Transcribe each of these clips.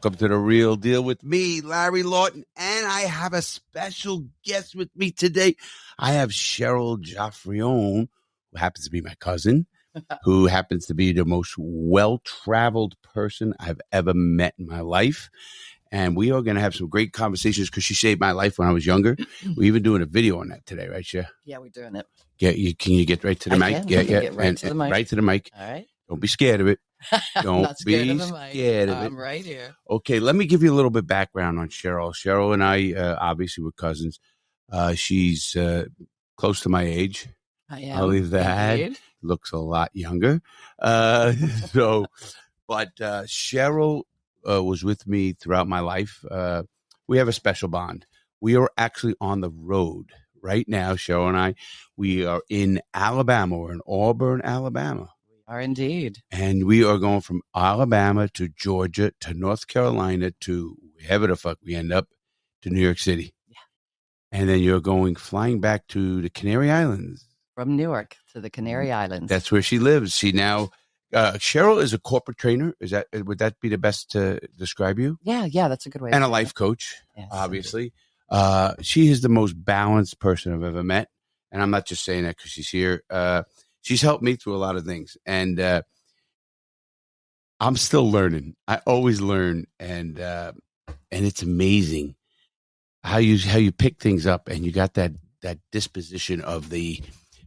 welcome to The Real Deal with me, Larry Lawton, and I have a special guest with me today. I have Cheryl Geoffrion, who happens to be my cousin, who happens to be the most well-traveled person I've ever met in my life. And we are going to have some great conversations because she saved my life when I was younger. We're even doing a video on that today, right, Cher? Yeah, we're doing it. Can you get right to the mic? Yeah. Get right to the mic. Right to the mic. All right. Don't be scared of it. Not scared of be the mic. scared of it. I'm right here. Okay, let me give you a little bit background on Cheryl. Cheryl and I obviously were cousins. She's close to my age. I am. I'll leave that. Indeed. Looks a lot younger. But Cheryl was with me throughout my life. We have a special bond. We are actually on the road right now, Cheryl and I. We are in Alabama. We're in Auburn, Alabama. We are indeed. And we are going from Alabama to Georgia to North Carolina to wherever the fuck we end up, to New York City. Yeah. And then you're flying back to the Canary Islands. From Newark to the Canary Islands. That's where she lives. She now, Cheryl is a corporate trainer. Would that be the best to describe you? Yeah, that's a good way. And a life coach, yes, obviously. She is the most balanced person I've ever met. And I'm not just saying that because she's here. She's helped me through a lot of things. And I'm still learning. I always learn. And it's amazing how you pick things up and you got that disposition of the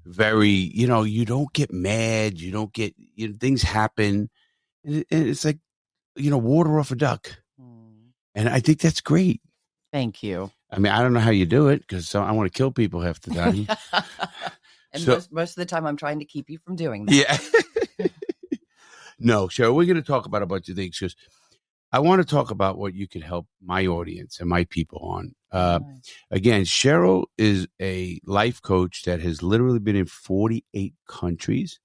very, you don't get mad. You don't get, things happen. And it's like, water off a duck. And I think that's great. Thank you. I mean, I don't know how you do it because I want to kill people half the time. And most of the time I'm trying to keep you from doing that. Yeah. No, Cheryl, we're going to talk about a bunch of things because I want to talk about what you can help my audience and my people on. Again, Cheryl is a life coach that has literally been in 48 countries.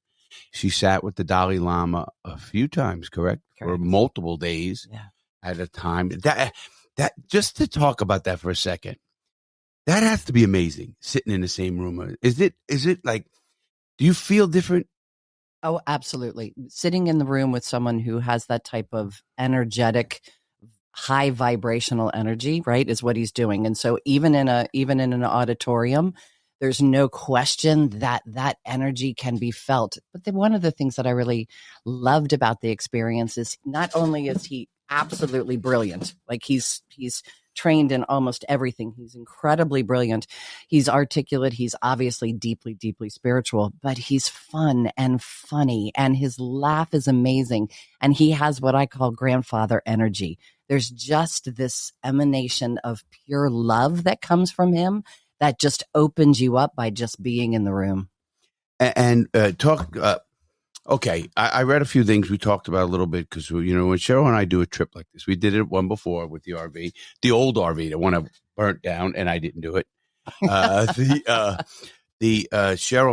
She sat with the Dalai Lama a few times, correct? For multiple days at a time. That just to talk about that for a second, that has to be amazing, sitting in the same room. Is it like, do you feel different? Oh, absolutely. Sitting in the room with someone who has that type of energetic, high vibrational energy, right, is what he's doing. And so even in an auditorium, there's no question that energy can be felt. But then one of the things that I really loved about the experience is not only is he absolutely brilliant, like he's trained in almost everything. He's incredibly brilliant. He's articulate. He's obviously deeply, deeply spiritual, but he's fun and funny and his laugh is amazing. And he has what I call grandfather energy. There's just this emanation of pure love that comes from him that just opens you up by just being in the room. And okay, I read a few things we talked about a little bit because, when Cheryl and I do a trip like this, we did it one before with the RV, the old RV, the one I burnt down and I didn't do it. Cheryl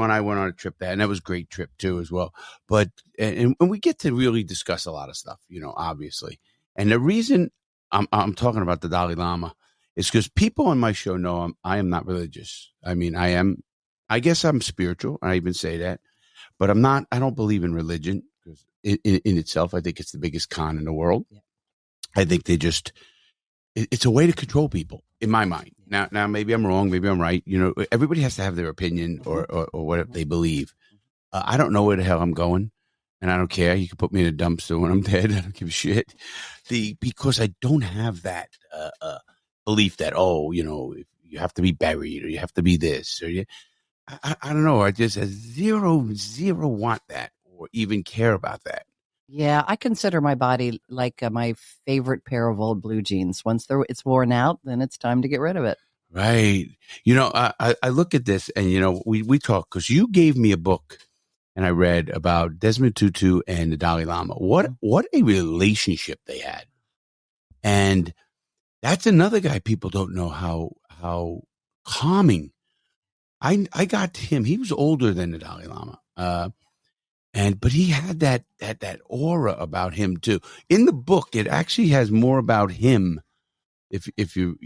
and I went on a trip and that was a great trip too as well. But, and we get to really discuss a lot of stuff, obviously. And the reason I'm talking about the Dalai Lama is because people on my show know I am not religious. I mean, I guess I'm spiritual. I even say that. But I don't believe in religion because in itself, I think it's the biggest con in the world. Yeah. I think it's a way to control people in my mind. Now, maybe I'm wrong. Maybe I'm right. Everybody has to have their opinion or what they believe. I don't know where the hell I'm going and I don't care. You can put me in a dumpster when I'm dead. I don't give a shit. Because I don't have that belief that, you have to be buried or you have to be this or I don't know. I just zero want that or even care about that. Yeah, I consider my body like my favorite pair of old blue jeans. Once it's worn out, then it's time to get rid of it. Right. I look at this and, we talk because you gave me a book and I read about Desmond Tutu and the Dalai Lama. What a relationship they had. And that's another guy people don't know how calming. I got him. He was older than the Dalai Lama. But he had that aura about him too. In the book, it actually has more about him. If you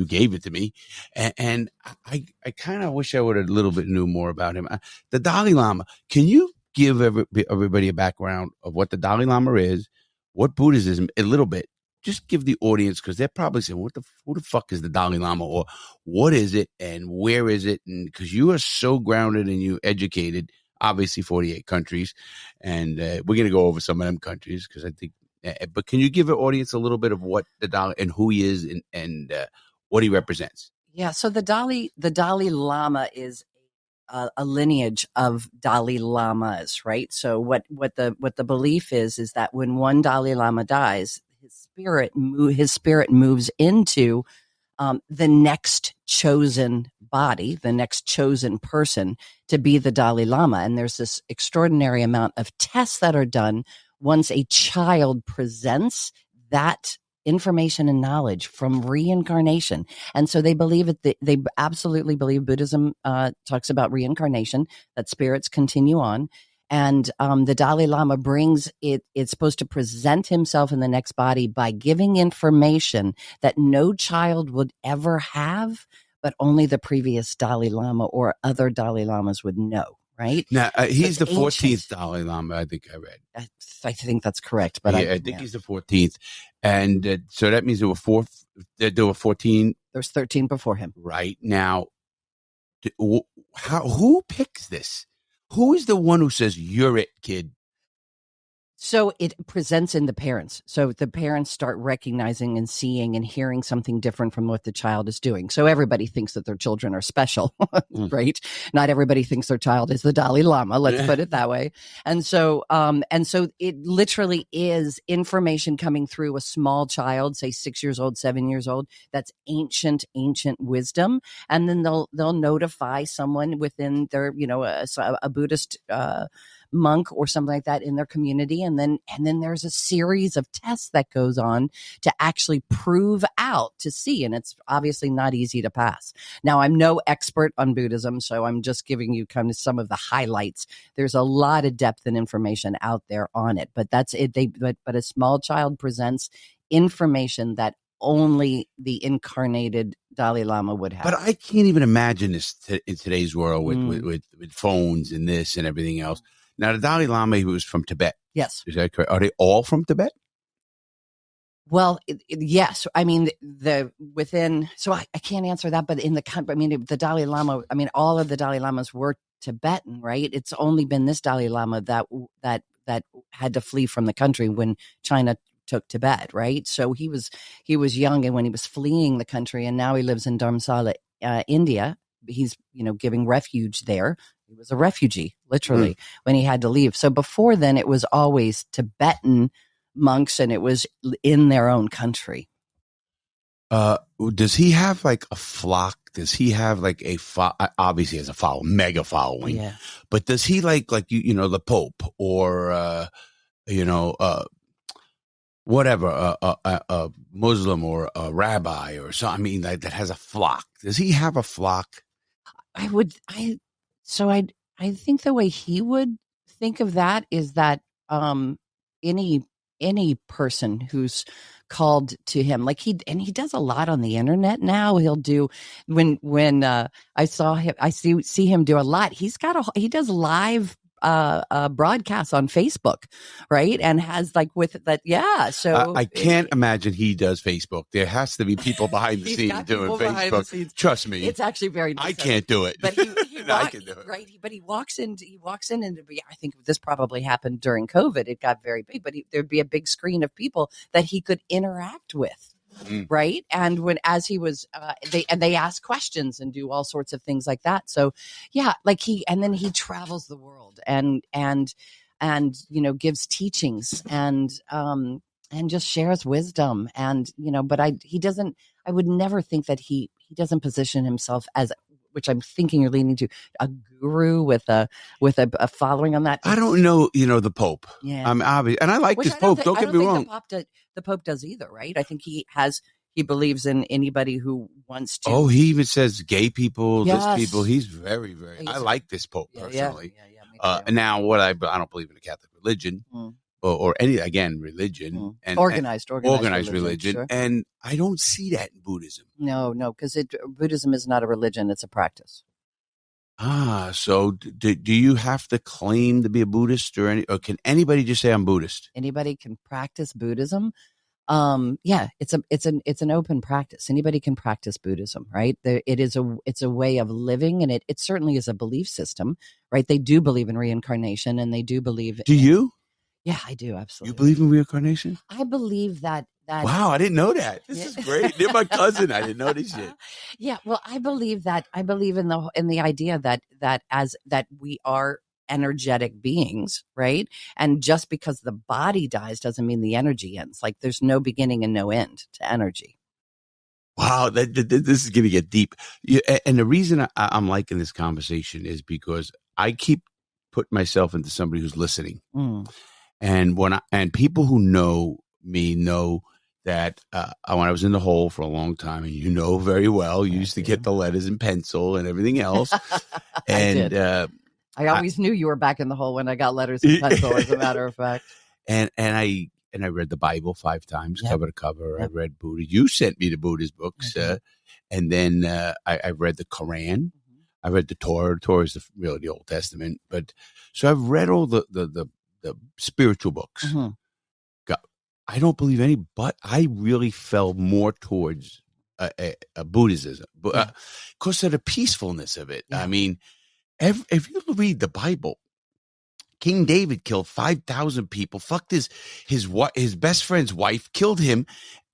gave it to me, and I kind of wish I would have a little bit knew more about him. The Dalai Lama. Can you give everybody a background of what the Dalai Lama is, what Buddhism, a little bit, just give the audience, because they're probably saying, who the fuck is the Dalai Lama, or what is it and where is it? And because you are so grounded and you educated, obviously 48 countries, and we're going to go over some of them countries because I think. But can you give the audience a little bit of what the Dalai and who he is and what he represents? Yeah. So the Dalai Lama is a lineage of Dalai Lamas, right? So what the belief is that when one Dalai Lama dies, his spirit moves into the next chosen body, the next chosen person to be the Dalai Lama. And there's this extraordinary amount of tests that are done once a child presents that information and knowledge from reincarnation. And so they believe it, they absolutely believe Buddhism talks about reincarnation, that spirits continue on. And the Dalai Lama brings it, it's supposed to present himself in the next body by giving information that no child would ever have, but only the previous Dalai Lama or other Dalai Lamas would know, right? Now, he's the 14th ancient. Dalai Lama, I think I read. I think that's correct. But I think he's the 14th. And so that means there were 14. There's 13 before him. Right. Now, who picks this? Who is the one who says, you're it, kid? So it presents in the parents. So the parents start recognizing and seeing and hearing something different from what the child is doing. So everybody thinks that their children are special, right? Not everybody thinks their child is the Dalai Lama. Let's put it that way. And so it literally is information coming through a small child, say 6 years old, 7 years old. That's ancient wisdom. And then they'll notify someone within their, a Buddhist, monk or something like that in their community, and then there's a series of tests that goes on to actually prove out to see, and it's obviously not easy to pass. Now, I'm no expert on Buddhism, so I'm just giving you kind of some of the highlights. There's a lot of depth and information out there on it, but that's it. But a small child presents information that only the incarnated Dalai Lama would have. But I can't even imagine this in today's world with phones and this and everything else. Now, the Dalai Lama, he was from Tibet. Yes. Is that correct? Are they all from Tibet? Well, yes. I mean, so I can't answer that, but in the country, I mean, the Dalai Lama, I mean, all of the Dalai Lamas were Tibetan, right? It's only been this Dalai Lama that had to flee from the country when China took Tibet, right? So he was young, and when he was fleeing the country, and now he lives in Dharamsala, India. He's, giving refuge there. He was a refugee, literally, when he had to leave. So before then, it was always Tibetan monks, and it was in their own country. Does he have like a flock? Does he have like obviously he has a mega following. Yeah. But does he like the Pope or whatever, a Muslim or a rabbi or something? I mean, that has a flock. Does he have a flock? I think the way he would think of that is that any person who's called to him, like he does a lot on the internet now. He'll do when I see him do a lot. He does live broadcasts on Facebook, right? And has like with that, yeah. So I can't imagine he does Facebook. There has to be people behind the scenes doing Facebook. Trust me, it's actually very. I can't do it, but I can do it, right? But he walks in, and I think this probably happened during COVID. It got very big, but there'd be a big screen of people that he could interact with. Right. And as he was, they ask questions and do all sorts of things like that. So yeah, like then he travels the world and gives teachings and just shares wisdom but I would never think that he doesn't position himself as, which I'm thinking you're leaning to, a guru with a following on that. I don't know, the Pope. Yeah. I'm obvious, and I like this Pope. Don't get me wrong. The Pope does either, right? I think he believes in anybody who wants to. Oh, he even says gay people, yes. This people. He's very, very. I like this Pope personally. Yeah, now, I don't believe in the Catholic religion. Or any, again, religion and organized religion. Sure. And I don't see that in Buddhism. No, because Buddhism is not a religion; it's a practice. So do you have to claim to be a Buddhist or can anybody just say I'm Buddhist? Anybody can practice Buddhism. Yeah, it's an open practice. Anybody can practice Buddhism, right? It's a way of living, and it certainly is a belief system, right? They do believe in reincarnation, and they do believe. Do you? Yeah, I do You absolutely. believe in reincarnation? I believe that. Wow, I didn't know that. This is great. You're my cousin. I didn't know this shit. Yeah, well, I believe in the idea that we are energetic beings, right? And just because the body dies doesn't mean the energy ends. Like there's no beginning and no end to energy. Wow, this is going to get deep. And the reason I'm liking this conversation is because I keep putting myself into somebody who's listening. And people who know me know that when I was in the hole for a long time, and you know very well, you used to get the letters in pencil and everything else. And I always knew you were back in the hole when I got letters in pencil, as a matter of fact. And I read the Bible 5 times, cover to cover. I read Buddha. You sent me the Buddhist books. And then I read the Quran. I read the Torah. The Torah is really the Old Testament. But so I've read all the spiritual books. I don't believe any, but I really fell more towards a Buddhism because of the peacefulness of it. I mean, if you read the Bible, King David killed 5,000 people, fucked his best friend's wife, killed him,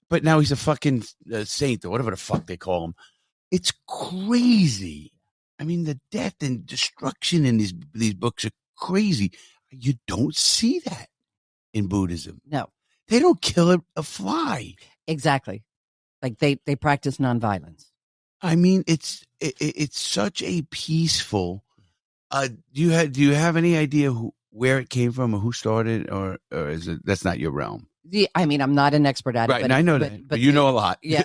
but now he's a fucking saint or whatever the fuck they call him. It's crazy. I mean, the death and destruction in these books are crazy. You don't see that in Buddhism. No. They don't kill a fly. Exactly. Like they practice nonviolence. I mean, it's such a peaceful. Do you have any idea where it came from or who started, or is it that's not your realm? I mean, I'm not an expert at it, right? And I know that, but you know a lot. Yeah,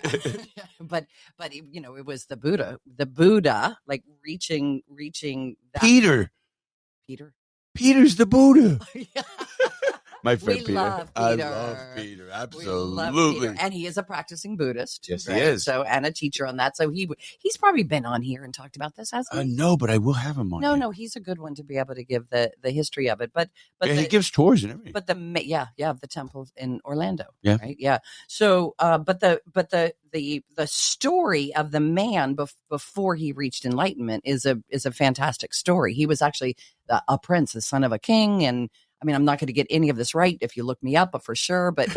but it was the Buddha, like reaching that. Peter's the Buddha. My friend we Peter. Love Peter. I love Peter. Absolutely. Love Peter. And he is a practicing Buddhist. Yes, right? he is. So, and a teacher on that. So he's probably been on here and talked about this, hasn't he? No, but I will have him on. No, he's a good one to be able to give the history of it. But he gives tours and everything. But the temple in Orlando. Yeah. Right. Yeah. So, but the story of the man before he reached enlightenment is a fantastic story. He was actually a prince, the son of a king, and I mean, I'm not going to get any of this right if you look me up, but for sure. But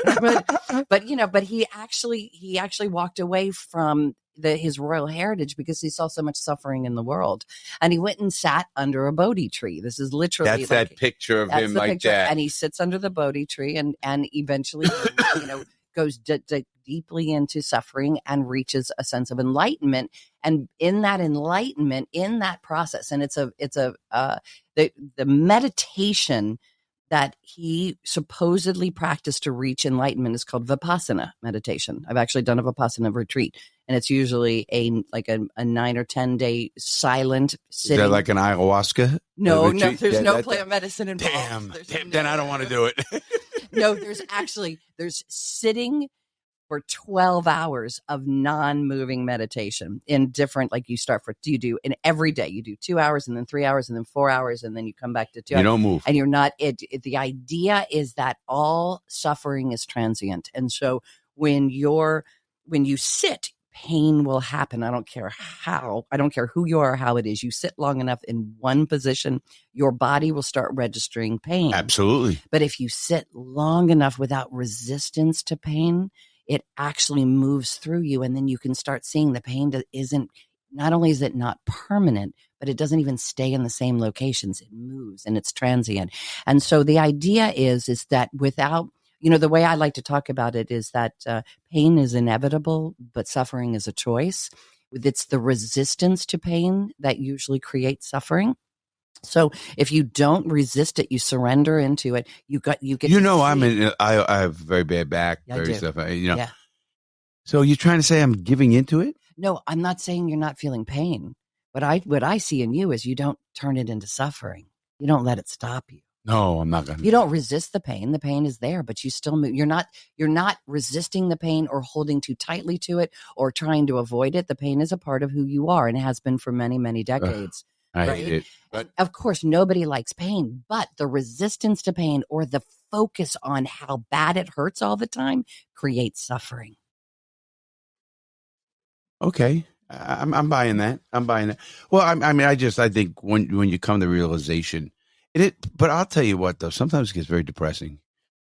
he actually walked away from his royal heritage because he saw so much suffering in the world, and he went and sat under a Bodhi tree. This is literally that picture of him like that, and he sits under the Bodhi tree, and eventually, goes deeply into suffering and reaches a sense of enlightenment. And in that enlightenment, in that process, and the meditation that he supposedly practiced to reach enlightenment is called Vipassana meditation. I've actually done a Vipassana retreat, and it's usually a 9 or 10 day silent sitting. Is that like an ayahuasca? No, there's no plant medicine involved. Damn, then I don't want to do it. No, there's sitting for 12 hours of non-moving meditation in different, like you do in every day, you do 2 hours and then 3 hours and then 4 hours. And then you come back to 2 hours. You don't move. And you're not, the idea is that all suffering is transient. And so when you sit, pain will happen. I don't care who you are or how it is. You sit long enough in one position, your body will start registering pain. Absolutely. But if you sit long enough without resistance to pain, it actually moves through you. And then you can start seeing the pain not only is it not permanent, but it doesn't even stay in the same locations. It moves and it's transient. And so the idea is that without, the way I like to talk about it is that pain is inevitable, but suffering is a choice. It's the resistance to pain that usually creates suffering. So if you don't resist it, you surrender into it. I have very bad back, stuff. Yeah. So you're trying to say I'm giving into it? No, I'm not saying you're not feeling pain. What I see in you is you don't turn it into suffering. You don't let it stop you. No, I'm not going to. You don't resist the pain. The pain is there, but you still move. You're not resisting the pain or holding too tightly to it or trying to avoid it. The pain is a part of who you are and has been for many, many decades. I right? hate it. But of course, nobody likes pain, but the resistance to pain or the focus on how bad it hurts all the time creates suffering. okay, I'm buying that. I'm buying that. Well, I mean, I think when you come to realization, but I'll tell you what though, sometimes it gets very depressing.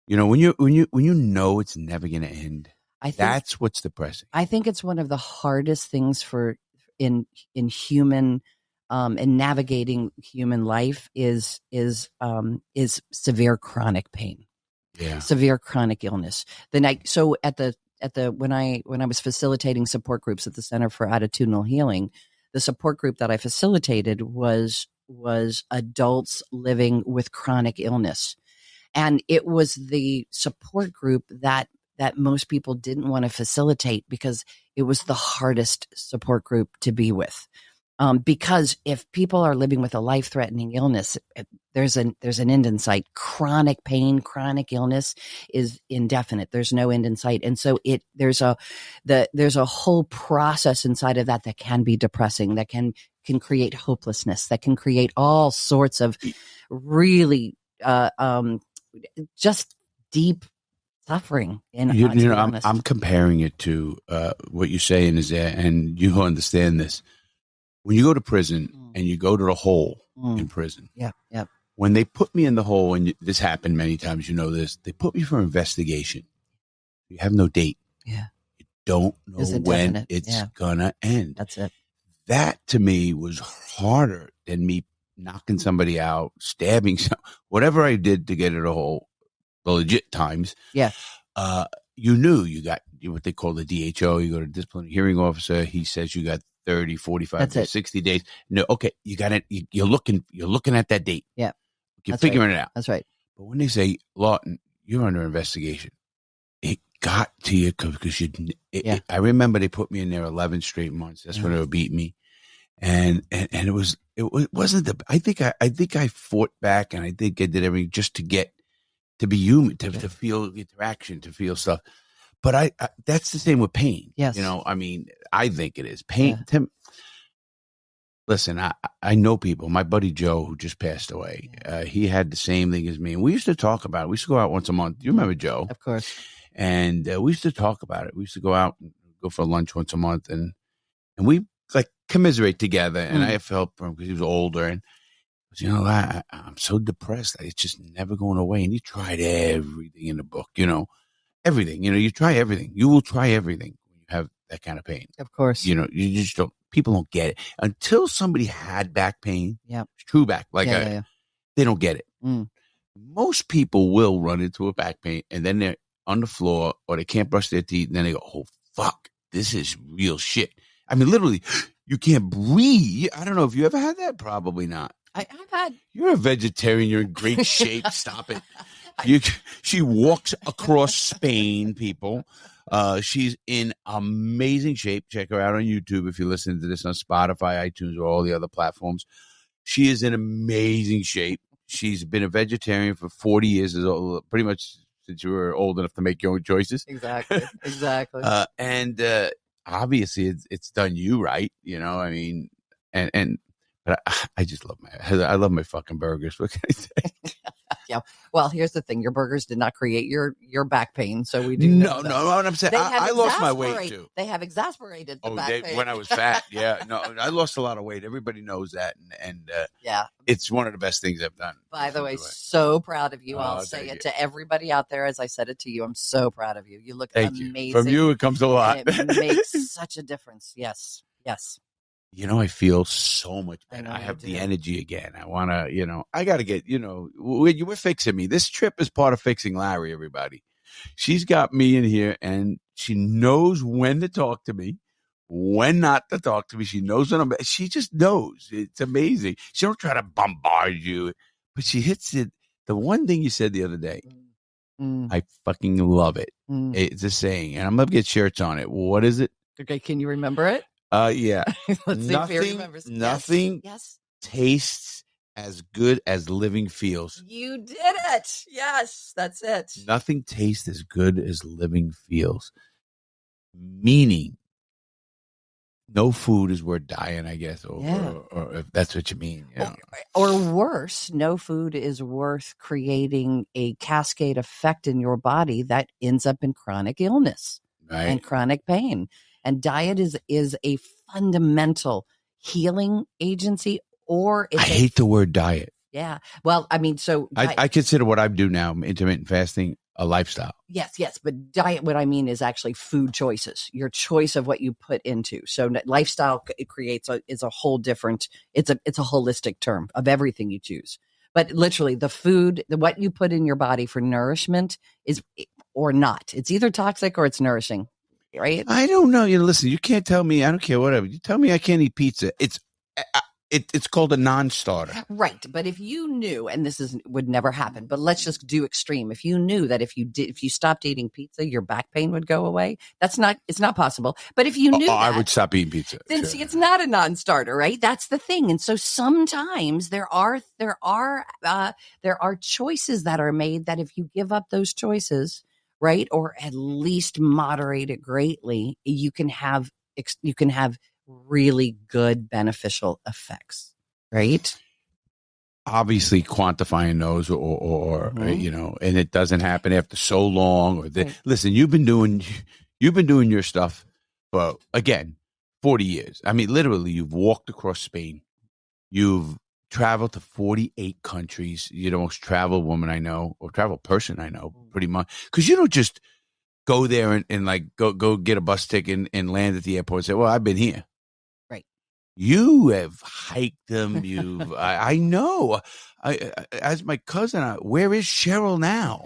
You know, when you know it's never going to end, I think that's what's depressing. I think it's one of the hardest things for in human in navigating human life is severe chronic pain, Yeah. severe chronic illness. So at the when I was facilitating support groups at the Center for Attitudinal Healing, the support group that I facilitated was adults living with chronic illness. And it was the support group that most people didn't want to facilitate because it was the hardest support group to be with. Because if people are living with a life-threatening illness, there's an end in sight. Chronic pain, chronic illness is indefinite. There's no end in sight, and so there's a whole process inside of that can be depressing. That can create hopelessness. That can create all sorts of really just deep suffering. To be honest, I'm comparing it to what you're saying is that, and you understand this. When you go to prison and you go to the hole in prison, yeah. when they put me in the hole, and this happened many times, you know this, they put me for investigation. You have no date. Yeah. You don't know when it's gonna end. That's it. That to me was harder than me knocking somebody out, stabbing whatever I did to get in a hole, the legit times. Yeah. You knew you got what they call the DHO. You go to disciplinary hearing officer. He says you got 30, 45 to 60 days. No, okay, you got it. You're looking at that date. Yeah. You're figuring it out. That's right. But when they say, Lawton, you're under investigation, it got to you because I remember they put me in there 11 straight months. That's when they would beat me. And it wasn't I think I fought back, and I think I did everything just to be human, to feel interaction, to feel stuff. But I that's the same with pain. Yes. You know, I mean, I think it is pain. Tim, listen, I know people. My buddy Joe, who just passed away, he had the same thing as me. And we used to talk about it. We used to go out once a month. You remember Joe? Of course. And we used to talk about it. We used to go out and go for lunch once a month, and we like commiserate together. And I felt for him because he was older, and you know, I'm so depressed. It's just never going away. And he tried everything in the book, you know, everything. You know, you try everything. You will try everything when you have that kind of pain. Of course. You know, you just don't. People don't get it until somebody had back pain. Yeah, true back. They don't get it. Most people will run into a back pain, and then they're on the floor, or they can't brush their teeth, and then they go, "Oh fuck, this is real shit." I mean, literally, you can't breathe. I don't know if you ever had that. Probably not. I've had. You're a vegetarian. You're in great shape. Stop it. She walks across Spain, people. She's in amazing shape. Check her out on YouTube if you're listening to this on Spotify, iTunes, or all the other platforms. She is in amazing shape. She's been a vegetarian for 40 years, pretty much since you were old enough to make your own choices. Exactly. And obviously, it's done you right. You know, I mean, but I just love my fucking burgers. What can I say? Yeah. Well, here's the thing: your burgers did not create your back pain, so we do. No. What I'm saying, I lost my weight too. They have exasperated the back pain. When I was fat. Yeah. No, I lost a lot of weight. Everybody knows that, and it's one of the best things I've done. By the way, so proud of you. I'll say it to everybody out there as I said it to you. I'm so proud of you. You look amazing. You. From you, it comes a lot. It makes such a difference. Yes. You know, I feel so much better. I have the energy again. I want to, you know, I got to get, you know, we're fixing me. This trip is part of fixing Larry, everybody. She's got me in here, and she knows when to talk to me, when not to talk to me. She knows when she just knows. It's amazing. She don't try to bombard you, but she hits it. The one thing you said the other day, I fucking love it. It's a saying, and I'm going to get shirts on it. What is it? Okay. Can you remember it? Yeah. Let's see if he remembers. Nothing tastes as good as living feels. You did it. Yes, that's it. Nothing tastes as good as living feels. Meaning, no food is worth dying, I guess, Yeah. or if that's what you mean. You know? Or worse, no food is worth creating a cascade effect in your body that ends up in chronic illness Right. and chronic pain. And diet is a fundamental healing agency, or I hate the word diet. Yeah. Well, I mean, so I consider what I do now, intermittent fasting, a lifestyle. Yes. But diet, what I mean is actually food choices, your choice of what you put into. So lifestyle, it creates is a whole different, it's a holistic term of everything you choose. But literally the food, what you put in your body for nourishment is, or not, it's either toxic or it's nourishing, right? I don't know. Listen, you can't tell me, I don't care, whatever. You tell me I can't eat pizza. It's called a non-starter. Right. But if you knew, and would never happen, but let's just do extreme. If you knew that if you stopped eating pizza, your back pain would go away, it's not possible. But if you knew I would stop eating pizza. Then see, it's not a non-starter, right? That's the thing. And so sometimes there are choices that are made that if you give up those choices, right, or at least moderate it greatly, you can have really good beneficial effects, right? Obviously quantifying those or and it doesn't happen after so long Listen, you've been doing your stuff for, again, 40 years. I mean, literally, you've walked across Spain. You've traveled to 48 countries. You're the most traveled woman I know, or travel person I know, pretty much. Because you don't just go there and like go get a bus ticket and land at the airport and say, well, I've been here. You have hiked them. I know. As my cousin, where is Cheryl now?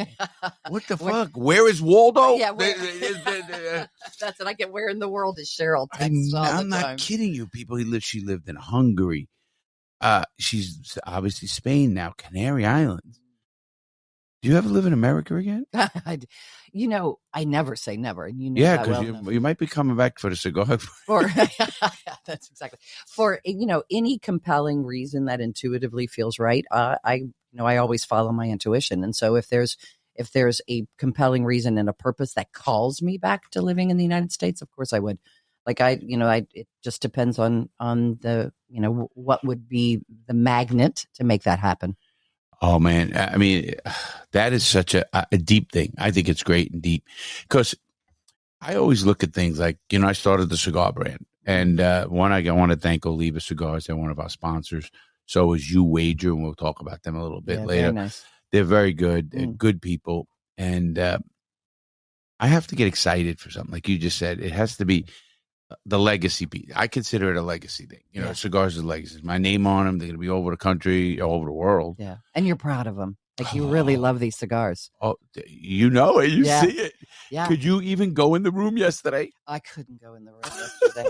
What the fuck? Where is Waldo? Yeah, that's it. I get, where in the world is Cheryl? I'm not kidding you, people. She lived in Hungary. She's obviously Spain now, Canary Islands. Do you ever live in America again? I never say never. And because you might be coming back for the cigar. That's exactly. For, any compelling reason that intuitively feels right. I always follow my intuition. And so if there's a compelling reason and a purpose that calls me back to living in the United States, of course I would. Like it just depends on the, what would be the magnet to make that happen. Oh, man. I mean, that is such a deep thing. I think it's great and deep because I always look at things like, I started the cigar brand. And I want to thank Oliva Cigars. They're one of our sponsors. So is Youwager, and we'll talk about them a little bit later. Very nice. They're very good. They're good people. And I have to get excited for something. Like you just said, it has to be the legacy piece. I consider it a legacy thing. Cigars is legacy. My name on them. They're going to be all over the country, all over the world. Yeah. And you're proud of them. Like, you really love these cigars. Oh, you know it. You see it. Yeah. Could you even go in the room yesterday? I couldn't go in the room yesterday.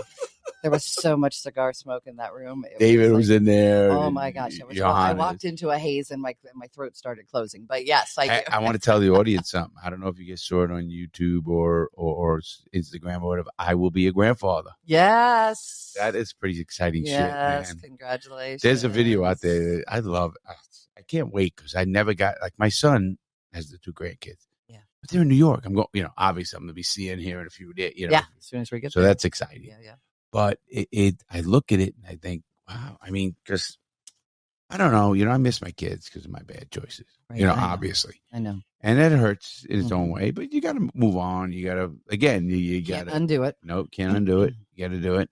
There was so much cigar smoke in that room. David was in there. Oh my gosh! I walked into a haze and my throat started closing. But yes, I want to tell the audience something. I don't know if you guys saw it on YouTube or Instagram or whatever. I will be a grandfather. Yes, that is pretty exciting shit, man. Congratulations! There's a video out there. I love. I can't wait because I never got, like, my son has the 2 grandkids. Yeah, but they're in New York. I'm going. Obviously, I'm going to be seeing here in a few days. Yeah, as soon as we get there. So that's exciting. Yeah. But I look at it and I think, wow. I mean, because I don't know. I miss my kids because of my bad choices. Right, obviously. I know. And that hurts in its own way. But you got to move on. You got to, again, you got to undo it. No, can't undo it. You got to do it.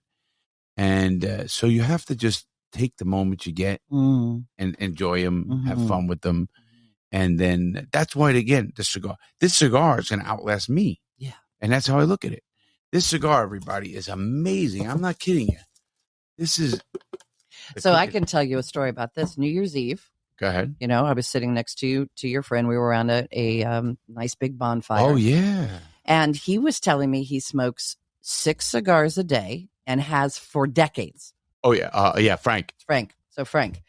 And so you have to just take the moment you get and enjoy them, have fun with them. And then that's why, again, this cigar is going to outlast me. Yeah. And that's how I look at it. This cigar, everybody, is amazing. I'm not kidding you. This is. So I can tell you a story about this. New Year's Eve. Go ahead. I was sitting next to your friend. We were around a nice big bonfire. Oh, yeah. And he was telling me he smokes 6 cigars a day and has for decades. Oh, yeah. Yeah, Frank. So Frank,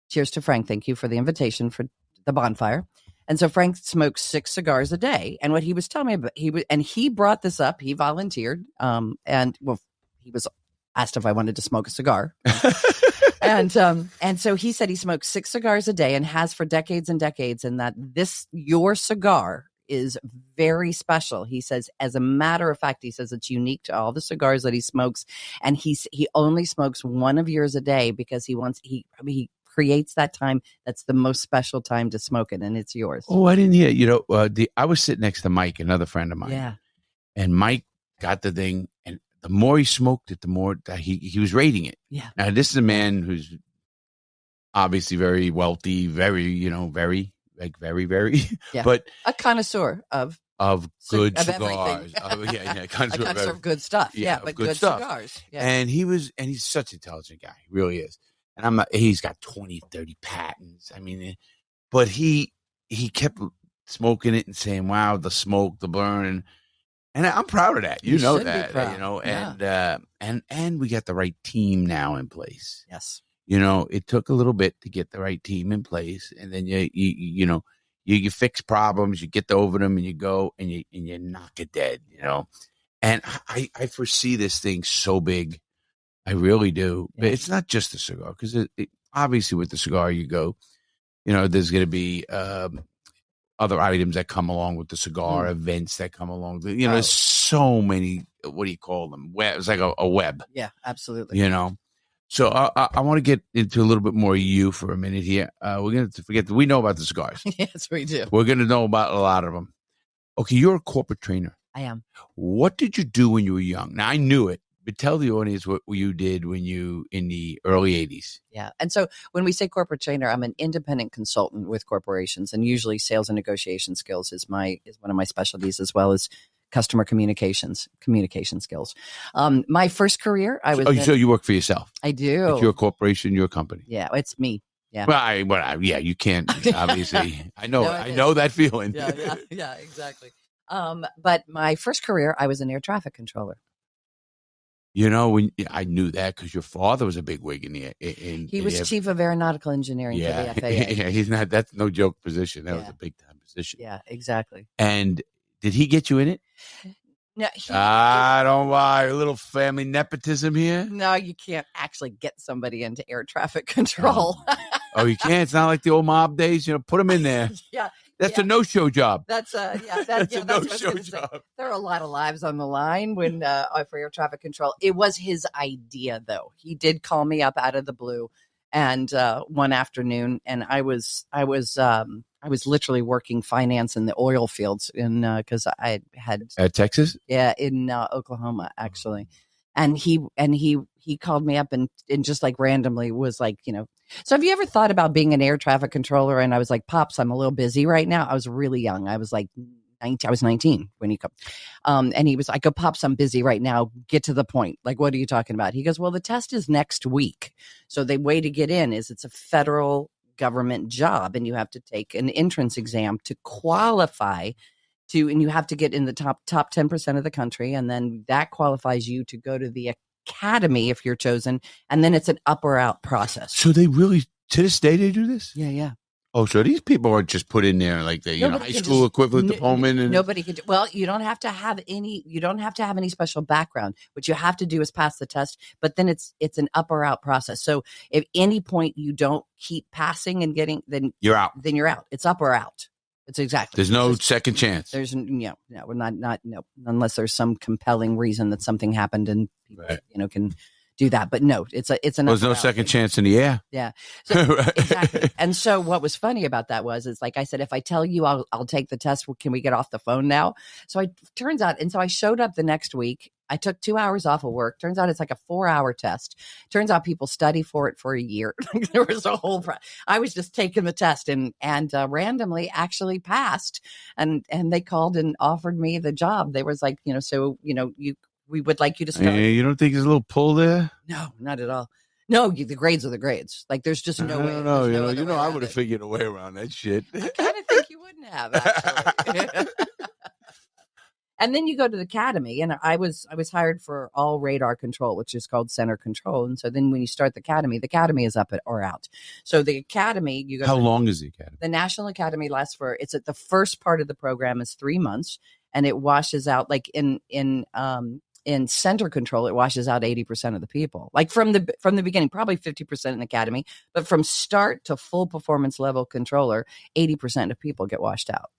cheers to Frank. Thank you for the invitation for the bonfire. And so Frank smokes 6 cigars a day. And what he was telling me about, he brought this up. He volunteered. He was asked if I wanted to smoke a cigar. and so he said he smokes 6 cigars a day and has for decades and decades. And that your cigar is very special. He says, as a matter of fact, he says it's unique to all the cigars that he smokes. And he only smokes one of yours a day because he creates that time. That's the most special time to smoke it. And it's yours. Oh, I didn't hear. I was sitting next to Mike, another friend of mine. Yeah. And Mike got the thing. And the more he smoked it, the more that he was rating it. Yeah. Now, this is a man who's obviously very wealthy, very, very, Yeah. but a connoisseur of good of cigars. everything. Connoisseur A connoisseur of good stuff. Yeah, but good stuff. cigars. Yeah. And he's such an intelligent guy. He really is. And he's got 20, 30 patents. I mean, but he kept smoking it and saying, wow, the smoke, the burn. And I'm proud of that. You know that, and we got the right team now in place. Yes. It took a little bit to get the right team in place, and then you fix problems, you get over them, and you go and you knock it dead. And I foresee this thing so big, I really do. But it's not just a cigar, because obviously with the cigar you go, there's going to be other items that come along with the cigar, events that come along. There's so many. What do you call them? It's like a web. Yeah, absolutely. So I want to get into a little bit more of you for a minute here. We're going to forget that we know about the cigars. Yes, we do. We're going to know about a lot of them. Okay, you're a corporate trainer. I am. What did you do when you were young? Now, I knew it, but tell the audience what you did when you in the early 80s. Yeah. And so when we say corporate trainer, I'm an independent consultant with corporations, and usually sales and negotiation skills is one of my specialties, as well as customer communication skills. My first career, I was. So you work for yourself? I do. It's your corporation, your company. Yeah, it's me. Yeah. Well, you can't obviously. I know. I know that feeling. Yeah, exactly. But my first career, I was an air traffic controller. When I knew that because your father was a big wig he was chief of aeronautical engineering for the FAA. Yeah, he's not. That's no joke position. That was a big time position. Yeah, exactly. And did he get you in it? No, don't lie. A little family nepotism here. No, you can't actually get somebody into air traffic control. Oh, you can't. It's not like the old mob days. Put them in there. Yeah. That's a no-show job. That's a no-show job. There are a lot of lives on the line when for air traffic control. It was his idea, though. He did call me up out of the blue, and one afternoon, and I was literally working finance in the oil fields because I had Texas. Yeah, in Oklahoma actually, and he called me up and just like randomly was like, so have you ever thought about being an air traffic controller? And I was like, Pops, I'm a little busy right now. I was really young. I was like 19. I was 19 when he come. And he was like, Pops, I'm busy right now. Get to the point. Like, what are you talking about? He goes, well, the test is next week. So the way to get in is it's a federal government job, and you have to take an entrance exam to qualify and you have to get in the top 10% of the country. And then that qualifies you to go to the academy if you're chosen, and then it's an up or out process. So they really, to this day, they do this? Yeah. Oh, so these people aren't just put in there like the high school equivalent to Pullman, and nobody can. Well, you don't have to have any. You don't have to have any special background. What you have to do is pass the test. But then it's an up or out process. So if any point you don't keep passing and getting, then you're out. Then you're out. It's up or out. It's exactly. There's no second chance. There's no, we're not unless there's some compelling reason that something happened and people, can do that. But no, it's there's no second chance in the air. Yeah. So, exactly. And so what was funny about that is like I said, if I tell you I'll take the test, can we get off the phone now? So turns out, and so I showed up the next week. I took 2 hours off of work. Turns out it's like a 4-hour test. Turns out people study for it for a year. There was a whole. I was just taking the test and randomly actually passed, and they called and offered me the job. They was like, we would like you to start. You don't think there's a little pull there? No, not at all. No, the grades are the grades. Like there's just no way. No, I would have figured a way around that shit. I kind of think you wouldn't have actually. And then you go to the academy, and I was hired for all radar control, which is called center control. And so then when you start the academy is up or out. So the academy, you go. How long is the academy? The National Academy lasts it's at the first part of the program is 3 months, and it washes out like in center control, it washes out 80% of the people. Like from the beginning, probably 50% in academy, but from start to full performance level controller, 80% of people get washed out.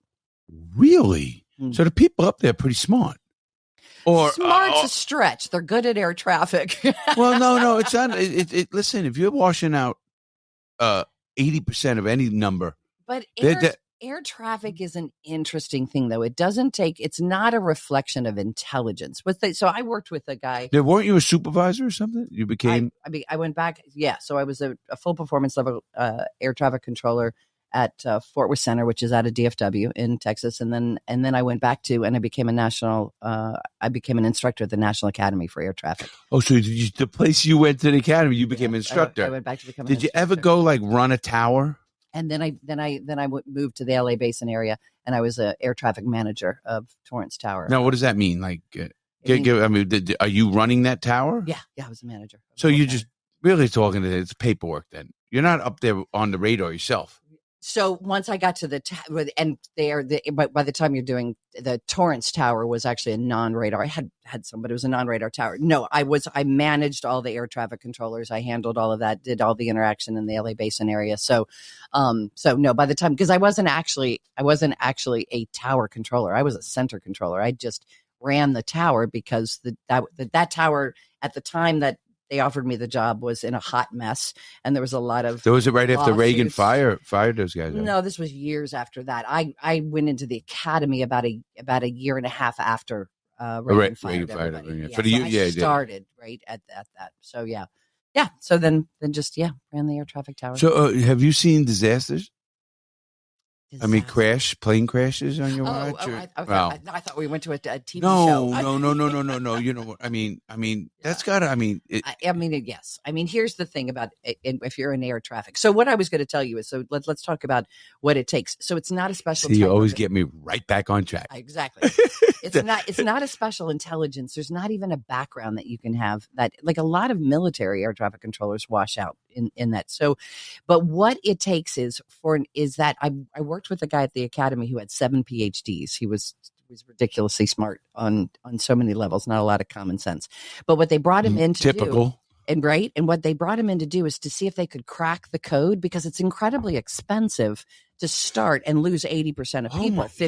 Really? So the people up there are pretty smart. Or Smart's a stretch. They're good at air traffic. well, no, it's not. Listen, if you're washing out 80% of any number, but air traffic is an interesting thing, though. It's not a reflection of intelligence. So I worked with a guy. Weren't you a supervisor or something? You became. I went back. Yeah. So I was a full performance level air traffic controller at Fort Worth Center, which is out of DFW in Texas, and then I went back and I became I became an instructor at the National Academy for Air Traffic. Oh, so the place you went to the academy, you became an instructor. I went back to become. Did you ever go like run a tower? And then I moved to the LA Basin area, and I was an air traffic manager of Torrance Tower. Now, what does that mean? Like, are you running that tower? Yeah, I was a manager. So you just really talking to it's paperwork then. You're not up there on the radar yourself. So once I got to but by the time you're doing the Torrance Tower was actually a non-radar. I had some, but it was a non-radar tower. No, I managed all the air traffic controllers. I handled all of that, did all the interaction in the LA Basin area. So no, by the time, because I wasn't actually a tower controller. I was a center controller. I just ran the tower because that tower at the time that they offered me the job was in a hot mess, and there was a lot of. So was it right after Reagan fired those guys? No, this was years after that. I went into the academy about a year and a half after Reagan fired everybody. I started right at that. So yeah. So then just ran the air traffic tower. So have you seen disasters? I mean, plane crashes on your watch? I thought we went to a TV show. No. You know what I mean? That's gotta. Yes. Here's the thing about if you're in air traffic. So what I was going to tell you is, so let's talk about what it takes. So it's not a special. See, you always get me right back on track. Exactly. It's not a special intelligence. There's not even a background that you can have that, like a lot of military air traffic controllers wash out in that. So, but what it takes is that I worked with a guy at the academy who had 7 PhDs. He was ridiculously smart on so many levels, not a lot of common sense. But what they brought him in to typical. And what they brought him in to do is to see if they could crack the code, because it's incredibly expensive to start and lose 80% of people, 50% to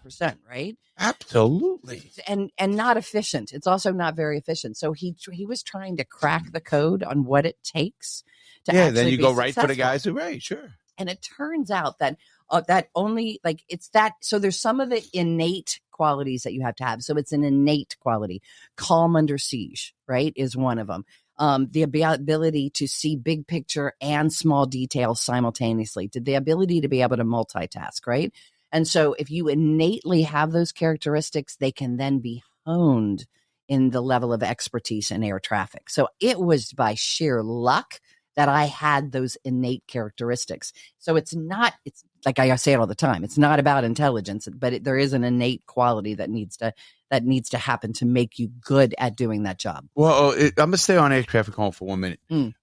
80%, right? Absolutely. And not efficient. It's also not very efficient. So he was trying to crack the code on what it takes to actually then you go successful. Right for the guys who right, sure. And it turns out that that only it's that. So there's some of the innate qualities that you have to have. So it's an innate quality. Calm under siege, right, is one of them. The ability to see big picture and small details simultaneously, the ability to be able to multitask, right? And so if you innately have those characteristics, they can then be honed in the level of expertise in air traffic. So it was by sheer luck that I had those innate characteristics. So it's like I say it all the time. It's not about intelligence, but there is an innate quality that needs to happen to make you good at doing that job. Well, I'm gonna stay on air traffic home for 1 minute. You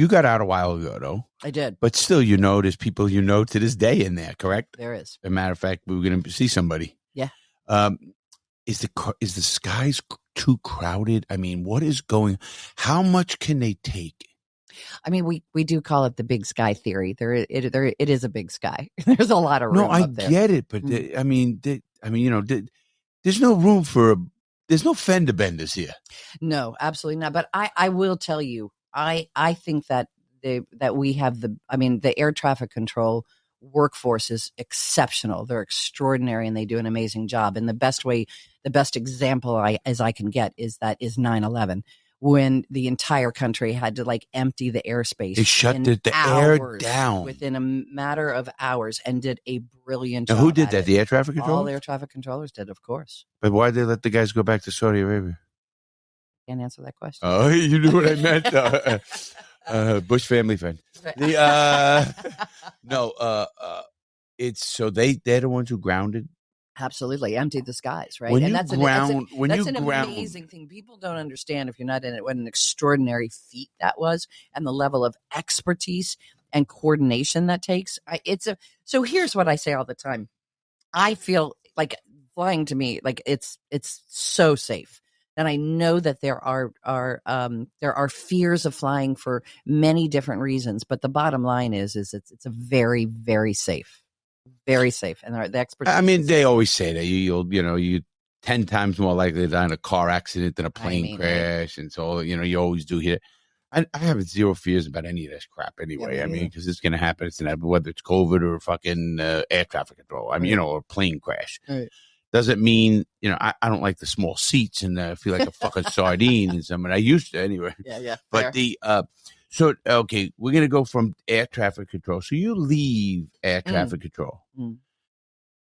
got out a while ago, though. I did, but still, there's people to this day in there. Correct? There is. As a matter of fact, we were going to see somebody. Yeah. Is the skies too crowded? What is going? How much can they take? We do call it the big sky theory. It is a big sky. There's a lot of room. No, I get it, but there's no room there's no fender benders here. No, absolutely not. But I will tell you, I think that we have the air traffic control workforce is exceptional. They're extraordinary and they do an amazing job. And the best example as I can get is 9/11. When the entire country had to empty the airspace. They shut the air down within a matter of hours and did a brilliant job. Now, who did that? The air traffic controllers? All air traffic controllers did, of course. But why did they let the guys go back to Saudi Arabia? Can't answer that question. Oh, you knew what I meant. Bush family friend. It's so they're the ones who grounded. Absolutely. Emptied the skies, right? That's an amazing thing. People don't understand, if you're not in it, what an extraordinary feat that was and the level of expertise and coordination that takes. So here's what I say all the time. I feel like flying to me, it's so safe. And I know that there are fears of flying for many different reasons, but the bottom line is it's a very, very safe. Very safe. And the experts. I mean, they always say that you 10 times more likely to die in a car accident than a plane crash. And so, you always do hear. I have zero fears about any of this crap anyway. Yeah, I mean, because it's going to happen. It's inevitable, whether it's COVID or fucking air traffic control. I mean, or a plane crash. Right. Doesn't mean, I don't like the small seats and I feel like a fucking sardine in some. And I used to anyway. Yeah. But okay, we're going to go from air traffic control. So you leave air traffic control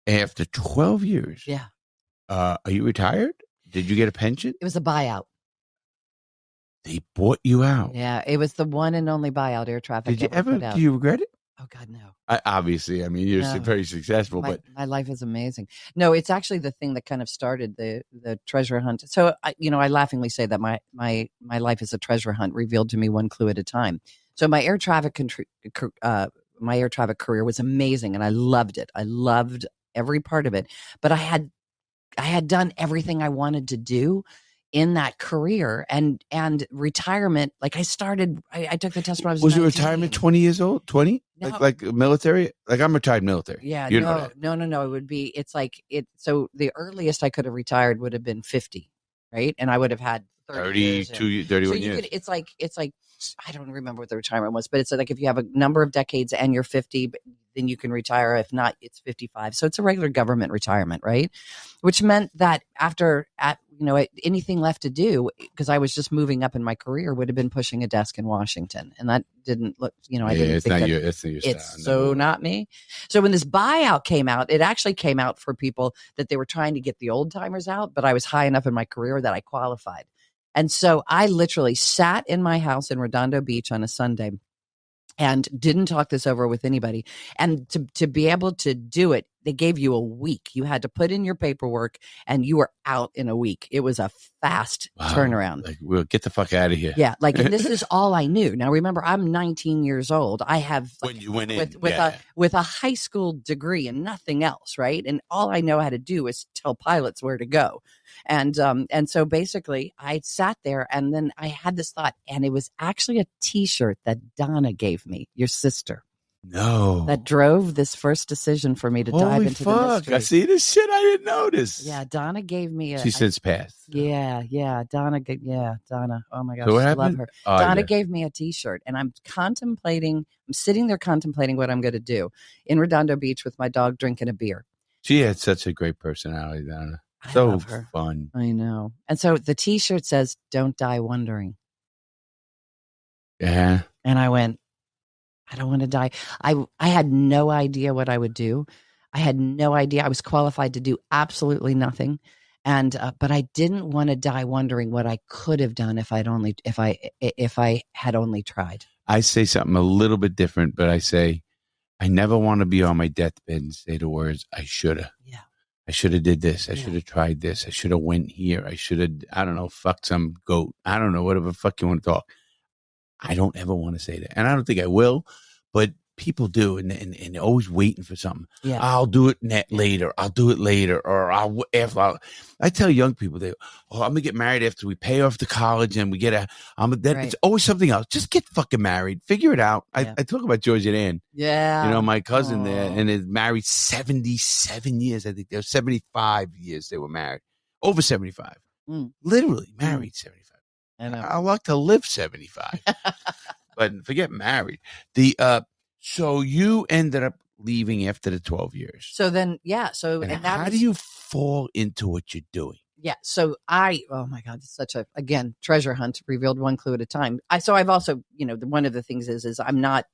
after 12 years. Yeah. Are you retired? Did you get a pension? It was a buyout. They bought you out. Yeah, it was the one and only buyout, air traffic. Did you ever? Do you regret it? Oh God, no. Obviously, I mean, you're very successful, but my life is amazing. No, it's actually the thing that kind of started the treasure hunt. So I laughingly say that my life is a treasure hunt revealed to me one clue at a time. So my air traffic career was amazing, and I loved it. I loved every part of it. But I had done everything I wanted to do in that career, and retirement. Like I took the test when I was 19. Your retirement 20 years old? 20? No. Like military? Like I'm retired military. Yeah, no. It would be. It's like it. So the earliest I could have retired would have been 50, right? And I would have had 31 so years. It's like I don't remember what the retirement was, but it's like if you have a number of decades and you're 50, then you can retire. If not, it's 55. So it's a regular government retirement, right? Which meant that after anything left to do, because I was just moving up in my career, would have been pushing a desk in Washington, and that didn't look. I didn't. It's think not your. It's not your style. It's so not me. So when this buyout came out, it actually came out for people that they were trying to get the old timers out, but I was high enough in my career that I qualified. And so I literally sat in my house in Redondo Beach on a Sunday and didn't talk this over with anybody. And to be able to do it, they gave you a week. You had to put in your paperwork and you were out in a week. It was a fast turnaround. Like, we'll get the fuck out of here. Yeah. Like, and this is all I knew. Now, remember, I'm 19 years old. I have when you went in with a high school degree and nothing else. Right. And all I know how to do is tell pilots where to go. And so basically I sat there and then I had this thought, and it was actually a t-shirt that Donna gave me, your sister. No. That drove this first decision for me to dive into the mystery. I see this shit I didn't notice. Yeah, Donna gave me She's since passed. Yeah, Donna. Oh my gosh, so what happened? Love her. Donna gave me a t-shirt, and I'm sitting there contemplating what I'm going to do in Redondo Beach with my dog drinking a beer. She had such a great personality, Donna. I so love her. Fun. I know. And so the t-shirt says, "Don't die wondering." Yeah. And I went, I don't want to die. I had no idea what I would do. I had no idea. I was qualified to do absolutely nothing. And, but I didn't want to die wondering what I could have done if I had only tried. I say something a little bit different, but I say, I never want to be on my deathbed and say the words, I shoulda. Yeah. I should have did this. I should have tried this. I should have went here. I should have, I don't know, fucked some goat. I don't know, whatever fuck you want to talk. I don't ever want to say that. And I don't think I will, but people do. And they're always waiting for something. Yeah. I'll do it later. I'll do it later. Or I tell young people, I'm going to get married after we pay off the college and we get it's always something else. Just get fucking married. Figure it out. Yeah. I talk about George and Ann. Yeah. My cousin there, and is married 77 years. I think they were 75 years they were married. Over 75. Literally married 75. I know. I like to live 75, but forget married. So you ended up leaving after the 12 years. So then, yeah. So and how do you fall into what you're doing? Yeah. So oh my God, it's such again, treasure hunt, revealed one clue at a time. I've also, one of the things is I'm not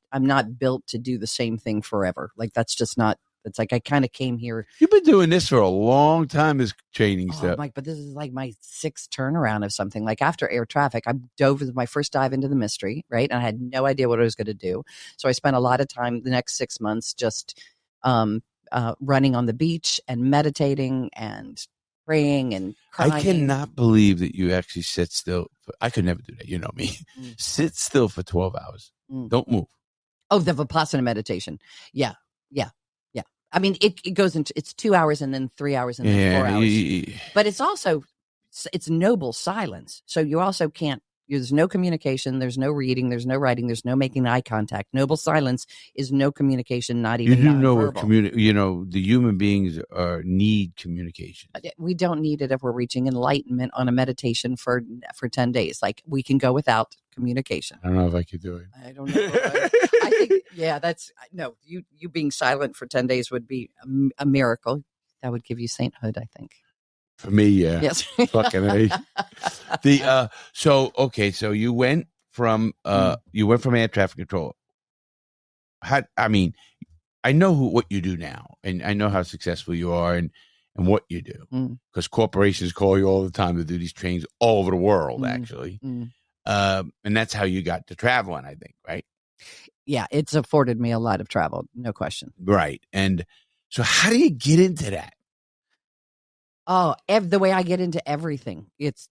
built to do the same thing forever. Like that's just not. It's like I kind of came here. You've been doing this for a long time, this training stuff. Mike, but this is like my sixth turnaround of something. Like after air traffic, I dove with my first dive into the mystery, right? And I had no idea what I was going to do. So I spent a lot of time the next 6 months just running on the beach and meditating and praying and crying. I cannot believe that you actually sit still. I could never do that. You know me. Sit still for 12 hours. Don't move. Oh, the Vipassana meditation. Yeah. I mean, it goes into, it's 2 hours and then 3 hours and then 4 hours. But it's also, it's noble silence. So you also can't There's no communication. There's no reading. There's no writing. There's no making eye contact. Noble silence is no communication, not even You do know nonverbal. the human beings need communication. We don't need it if we're reaching enlightenment on a meditation for 10 days. Like, we can go without communication. I don't know if I could do it. I don't know. I think, you being silent for 10 days would be a miracle. That would give you sainthood, I think. For me, yeah. Yes. Fucking A. So you went from air traffic control. I know what you do now, and I know how successful you are, and what you do, because corporations call you all the time to do these trainings all over the world, actually. And that's how you got to traveling, I think, right? Yeah, it's afforded me a lot of travel, no question. Right. And so how do you get into that? Oh, the way I get into everything, it's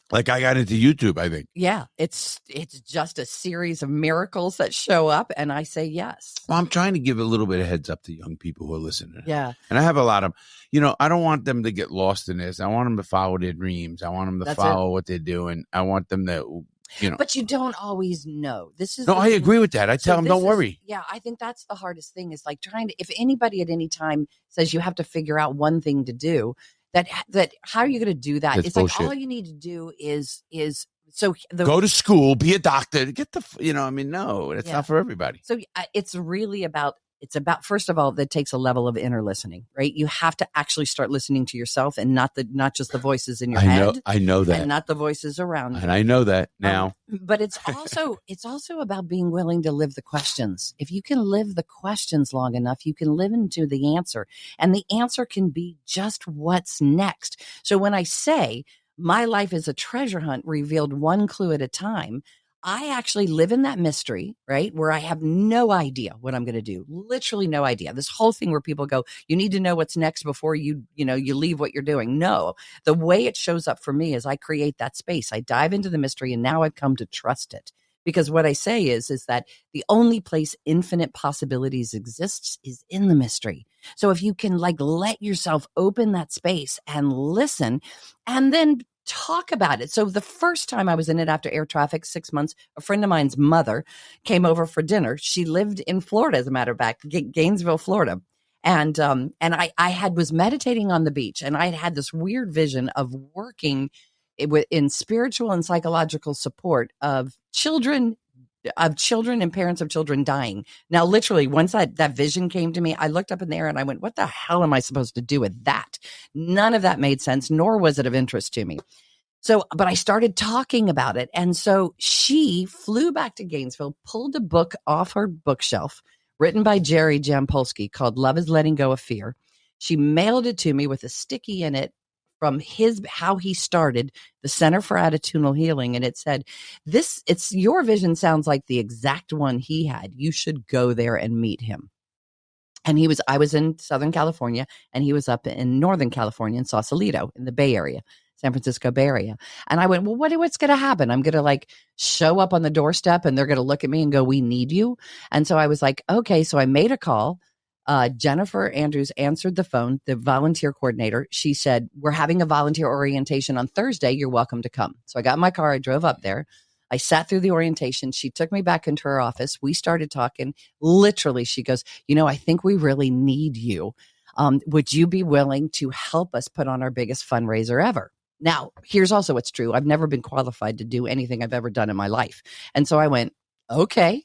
like I got into YouTube, I think. Yeah, it's just a series of miracles that show up, and I say yes. Well, I'm trying to give a little bit of heads up to young people who are listening. Yeah. And I have a lot of, I don't want them to get lost in this. I want them to follow their dreams. I want them to follow what they're doing. I want them to, But you don't always know. I agree with that. I tell them, don't worry. Yeah, I think that's the hardest thing, is like trying to, if anybody at any time says you have to figure out one thing to do, that how are you going to do that? That's it's bullshit. Like all you need to do is go to school, be a doctor, get the, no, that's not for everybody. So it's really about, first of all, that takes a level of inner listening, right? You have to actually start listening to yourself, and not just the voices in your head. I know that. And not the voices around you. And I know that now. But it's also about being willing to live the questions. If you can live the questions long enough, you can live into the answer. And the answer can be just what's next. So when I say my life is a treasure hunt revealed one clue at a time, I actually live in that mystery, right? Where I have no idea what I'm going to do. Literally no idea. This whole thing where people go, you need to know what's next before you leave what you're doing. No, the way it shows up for me is I create that space. I dive into the mystery, and now I've come to trust it. Because what I say is that the only place infinite possibilities exists is in the mystery. So if you can let yourself open that space and listen, and then talk about it. So the first time I was in it after air traffic, 6 months, a friend of mine's mother came over for dinner. She lived in Florida, as a matter of fact, Gainesville, Florida. And I was meditating on the beach, and I had this weird vision of working in spiritual and psychological support of children and parents of children dying. Now, literally, once that vision came to me, I looked up in the air and I went, what the hell am I supposed to do with that? None of that made sense, nor was it of interest to me. So, but I started talking about it. And so she flew back to Gainesville, pulled a book off her bookshelf written by Jerry Jampolsky called Love is Letting Go of Fear. She mailed it to me with a sticky in it from how he started the Center for Attitudinal Healing. And it said, your vision sounds like the exact one he had. You should go there and meet him. And I was in Southern California, and he was up in Northern California in Sausalito in the Bay Area, San Francisco Bay Area. And I went, well, what's going to happen? I'm going to show up on the doorstep, and they're going to look at me and go, we need you. And so I was like, okay. So I made a call. Jennifer Andrews answered the phone, the volunteer coordinator. She said, we're having a volunteer orientation on Thursday. You're welcome to come. So I got in my car. I drove up there. I sat through the orientation. She took me back into her office. We started talking. Literally, she goes, I think we really need you. Would you be willing to help us put on our biggest fundraiser ever? Now, here's also what's true. I've never been qualified to do anything I've ever done in my life. And so I went, okay.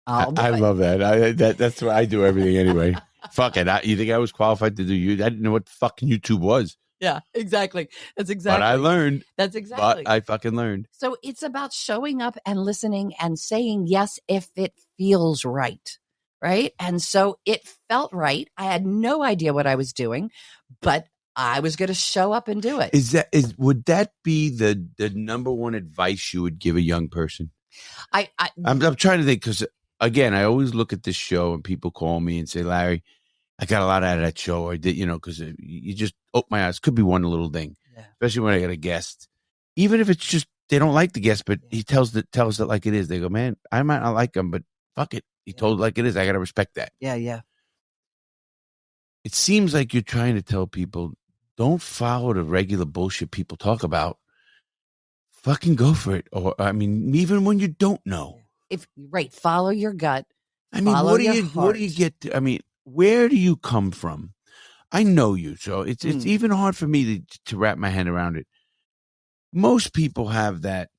I love that. That's why I do everything anyway. Fuck it. You think I was qualified to do you? I didn't know what fucking YouTube was. Yeah, exactly. That's exactly. But I learned. That's exactly. But I fucking learned. So it's about showing up and listening and saying yes if it feels right. Right. And so it felt right. I had no idea what I was doing, but I was going to show up and do it. Would that be the number one advice you would give a young person? I'm trying to think, because again, I always look at this show and people call me and say, Larry, I got a lot out of that show. I did, because you just open my eyes. Could be one little thing, especially when I get a guest. Even if it's just they don't like the guest, but he tells it like it is. They go, man, I might not like him, but fuck it. He told it like it is. I got to respect that. Yeah, yeah. It seems like you're trying to tell people, don't follow the regular bullshit people talk about. fucking go for it. Or, I mean, even when you don't know. Follow your gut. I mean, follow what do your you heart. get? I mean, where do you come from? I know you, so it's even hard for me to wrap my hand around it. Most people have that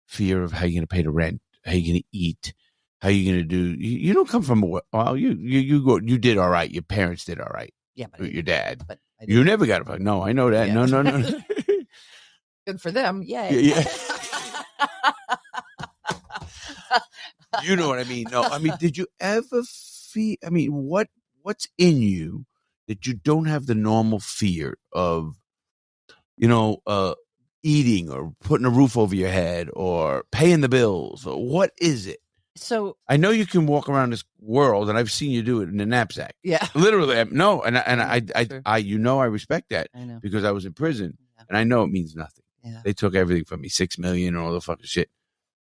fear of how you're going to pay the rent, how you're going to eat, how you're going to do. You don't come from you did all right. Your parents did all right. Yeah, but your dad. But you never got a no. I know that. Yeah. No. Good for them. Yay. Yeah. You know what I mean? No, I mean, did you ever feel? I mean, what's in you that you don't have the normal fear of? Eating or putting a roof over your head or paying the bills, or what is it? So I know you can walk around this world, and I've seen you do it in the knapsack. Yeah, literally. No, and I respect that. I know, because I was in prison, and I know it means nothing. Yeah, they took everything from me, $6 million, and all the fucking shit.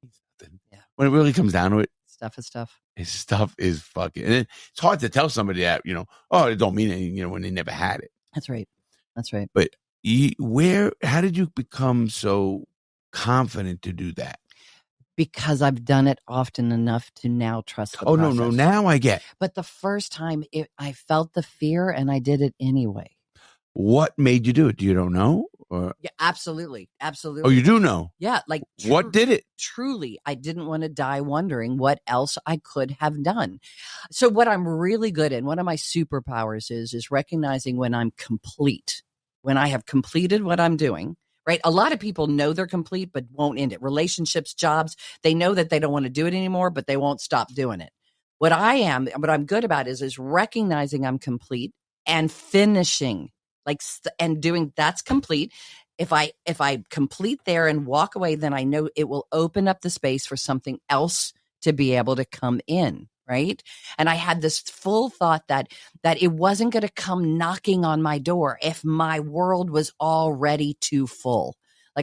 It means nothing. Yeah, when it really comes down to it, stuff is stuff. His stuff is fucking. And it's hard to tell somebody that it don't mean anything, when they never had it. That's right. But how did you become so confident to do that? Because I've done it often enough to now trust the process. No, now I get. But the first time I felt the fear and I did it anyway. What made you do it? You don't know? Or? Yeah, absolutely. Absolutely. Oh, you do know? Yeah. What did it? Truly, I didn't want to die wondering what else I could have done. So what I'm really good at, one of my superpowers is recognizing when I'm complete. When I have completed what I'm doing, right? A lot of people know they're complete, but won't end it. Relationships, jobs, they know that they don't want to do it anymore, but they won't stop doing it. What I'm good about is recognizing I'm complete and finishing, and doing that's complete. If I complete there and walk away, then I know it will open up the space for something else to be able to come in. Right. And I had this full thought that it wasn't going to come knocking on my door if my world was already too full.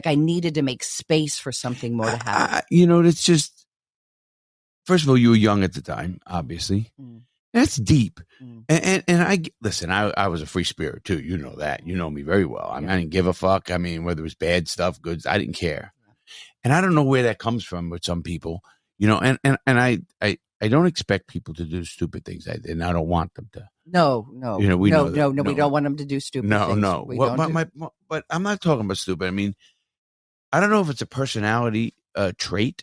I needed to make space for something more to happen. It's just, first of all, you were young at the time, obviously. That's deep. And listen, I was a free spirit too. You know that. You know me very well. I mean, I didn't give a fuck. I mean, whether it was bad stuff, goods, I didn't care. And I don't know where that comes from with some people, and I don't expect people to do stupid things, and I don't want them to. No. We don't want them to do stupid things. No. But I'm not talking about stupid. I mean, I don't know if it's a personality trait,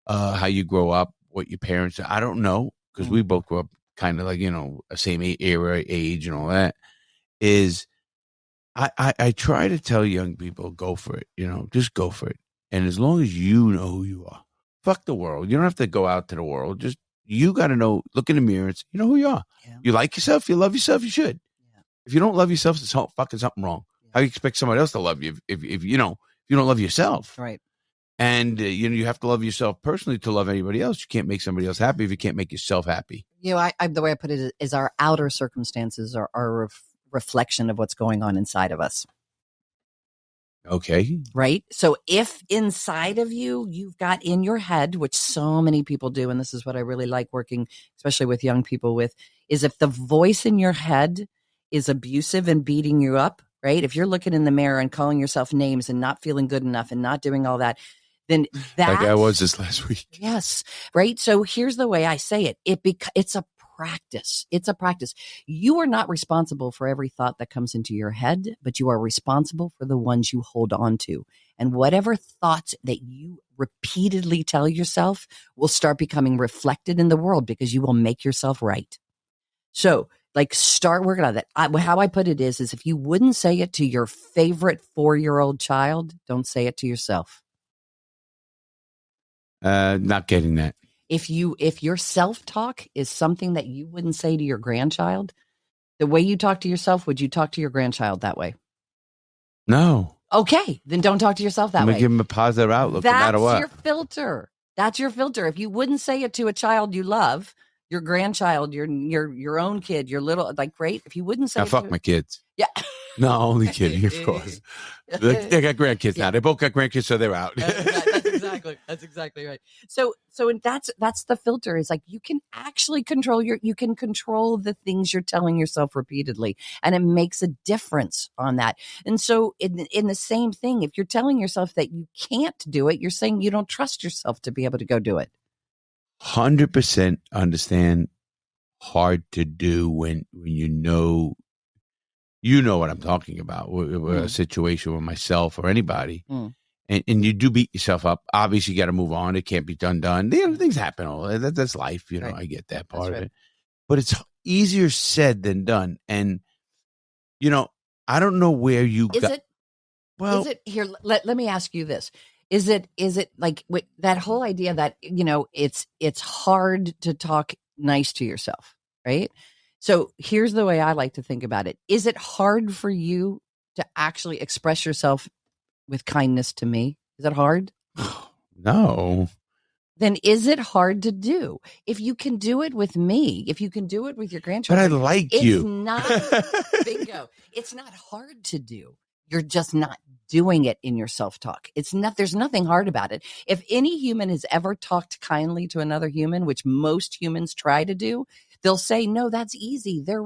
how you grow up, what your parents. I don't know, because we both grew up kind of a same era, age, and all that. Is I try to tell young people, go for it. Just go for it, and as long as you know who you are, fuck the world. You don't have to go out to the world. Just you got to know. Look in the mirror. And you know who you are. Yeah. You like yourself. You love yourself. You should. Yeah. If you don't love yourself, there's fucking something wrong. Yeah. How you expect somebody else to love you if you don't love yourself? Right. And you have to love yourself personally to love anybody else. You can't make somebody else happy if you can't make yourself happy. I the way I put it is our outer circumstances are a reflection of what's going on inside of us. Okay. Right. So if inside of you've got in your head, which so many people do, and this is what I really like working, especially with young people with, is if the voice in your head is abusive and beating you up, right? If you're looking in the mirror and calling yourself names and not feeling good enough and not doing all that, then like I was this last week. Yes. Right. So here's the way I say it. It's a practice. It's a practice. You are not responsible for every thought that comes into your head, but you are responsible for the ones you hold on to. And whatever thoughts that you repeatedly tell yourself will start becoming reflected in the world, because you will make yourself right. So start working on that. How I put it is if you wouldn't say it to your favorite 4-year-old child, don't say it to yourself. Not getting that. If your self-talk is something that you wouldn't say to your grandchild, the way you talk to yourself, would you talk to your grandchild that way? No. Okay, then don't talk to yourself that way. Give them a positive outlook no matter what. That's your filter. That's your filter. If you wouldn't say it to a child you love, your grandchild, your own kid, your little, right? If you wouldn't say fuck my kids. Yeah. No, only kidding, of course. They got grandkids now. They both got grandkids, so they're out. That's exactly right. So that's the filter. Is like you can actually control the things you're telling yourself repeatedly, and it makes a difference on that. And so in the same thing, if you're telling yourself that you can't do it, you're saying you don't trust yourself to be able to go do it. 100% understand. Hard to do when you know what I'm talking about. A situation with myself or anybody. And you do beat yourself up. Obviously, you got to move on. It can't be done. Things happen. That's life. Right. I get that part of it. But it's easier said than done. And, I don't know where you got. Is it here? Let me ask you this. Is it like that whole idea that, it's hard to talk nice to yourself, right? So here's the way I like to think about it. Is it hard for you to actually express yourself with kindness to me? Is that hard? No. Then is it hard to do? If you can do it with me, if you can do it with your grandchildren. But I like you. It's not, bingo. It's not hard to do. You're just not doing it in your self-talk. There's nothing hard about it. If any human has ever talked kindly to another human, which most humans try to do, they'll say, no, that's easy. They're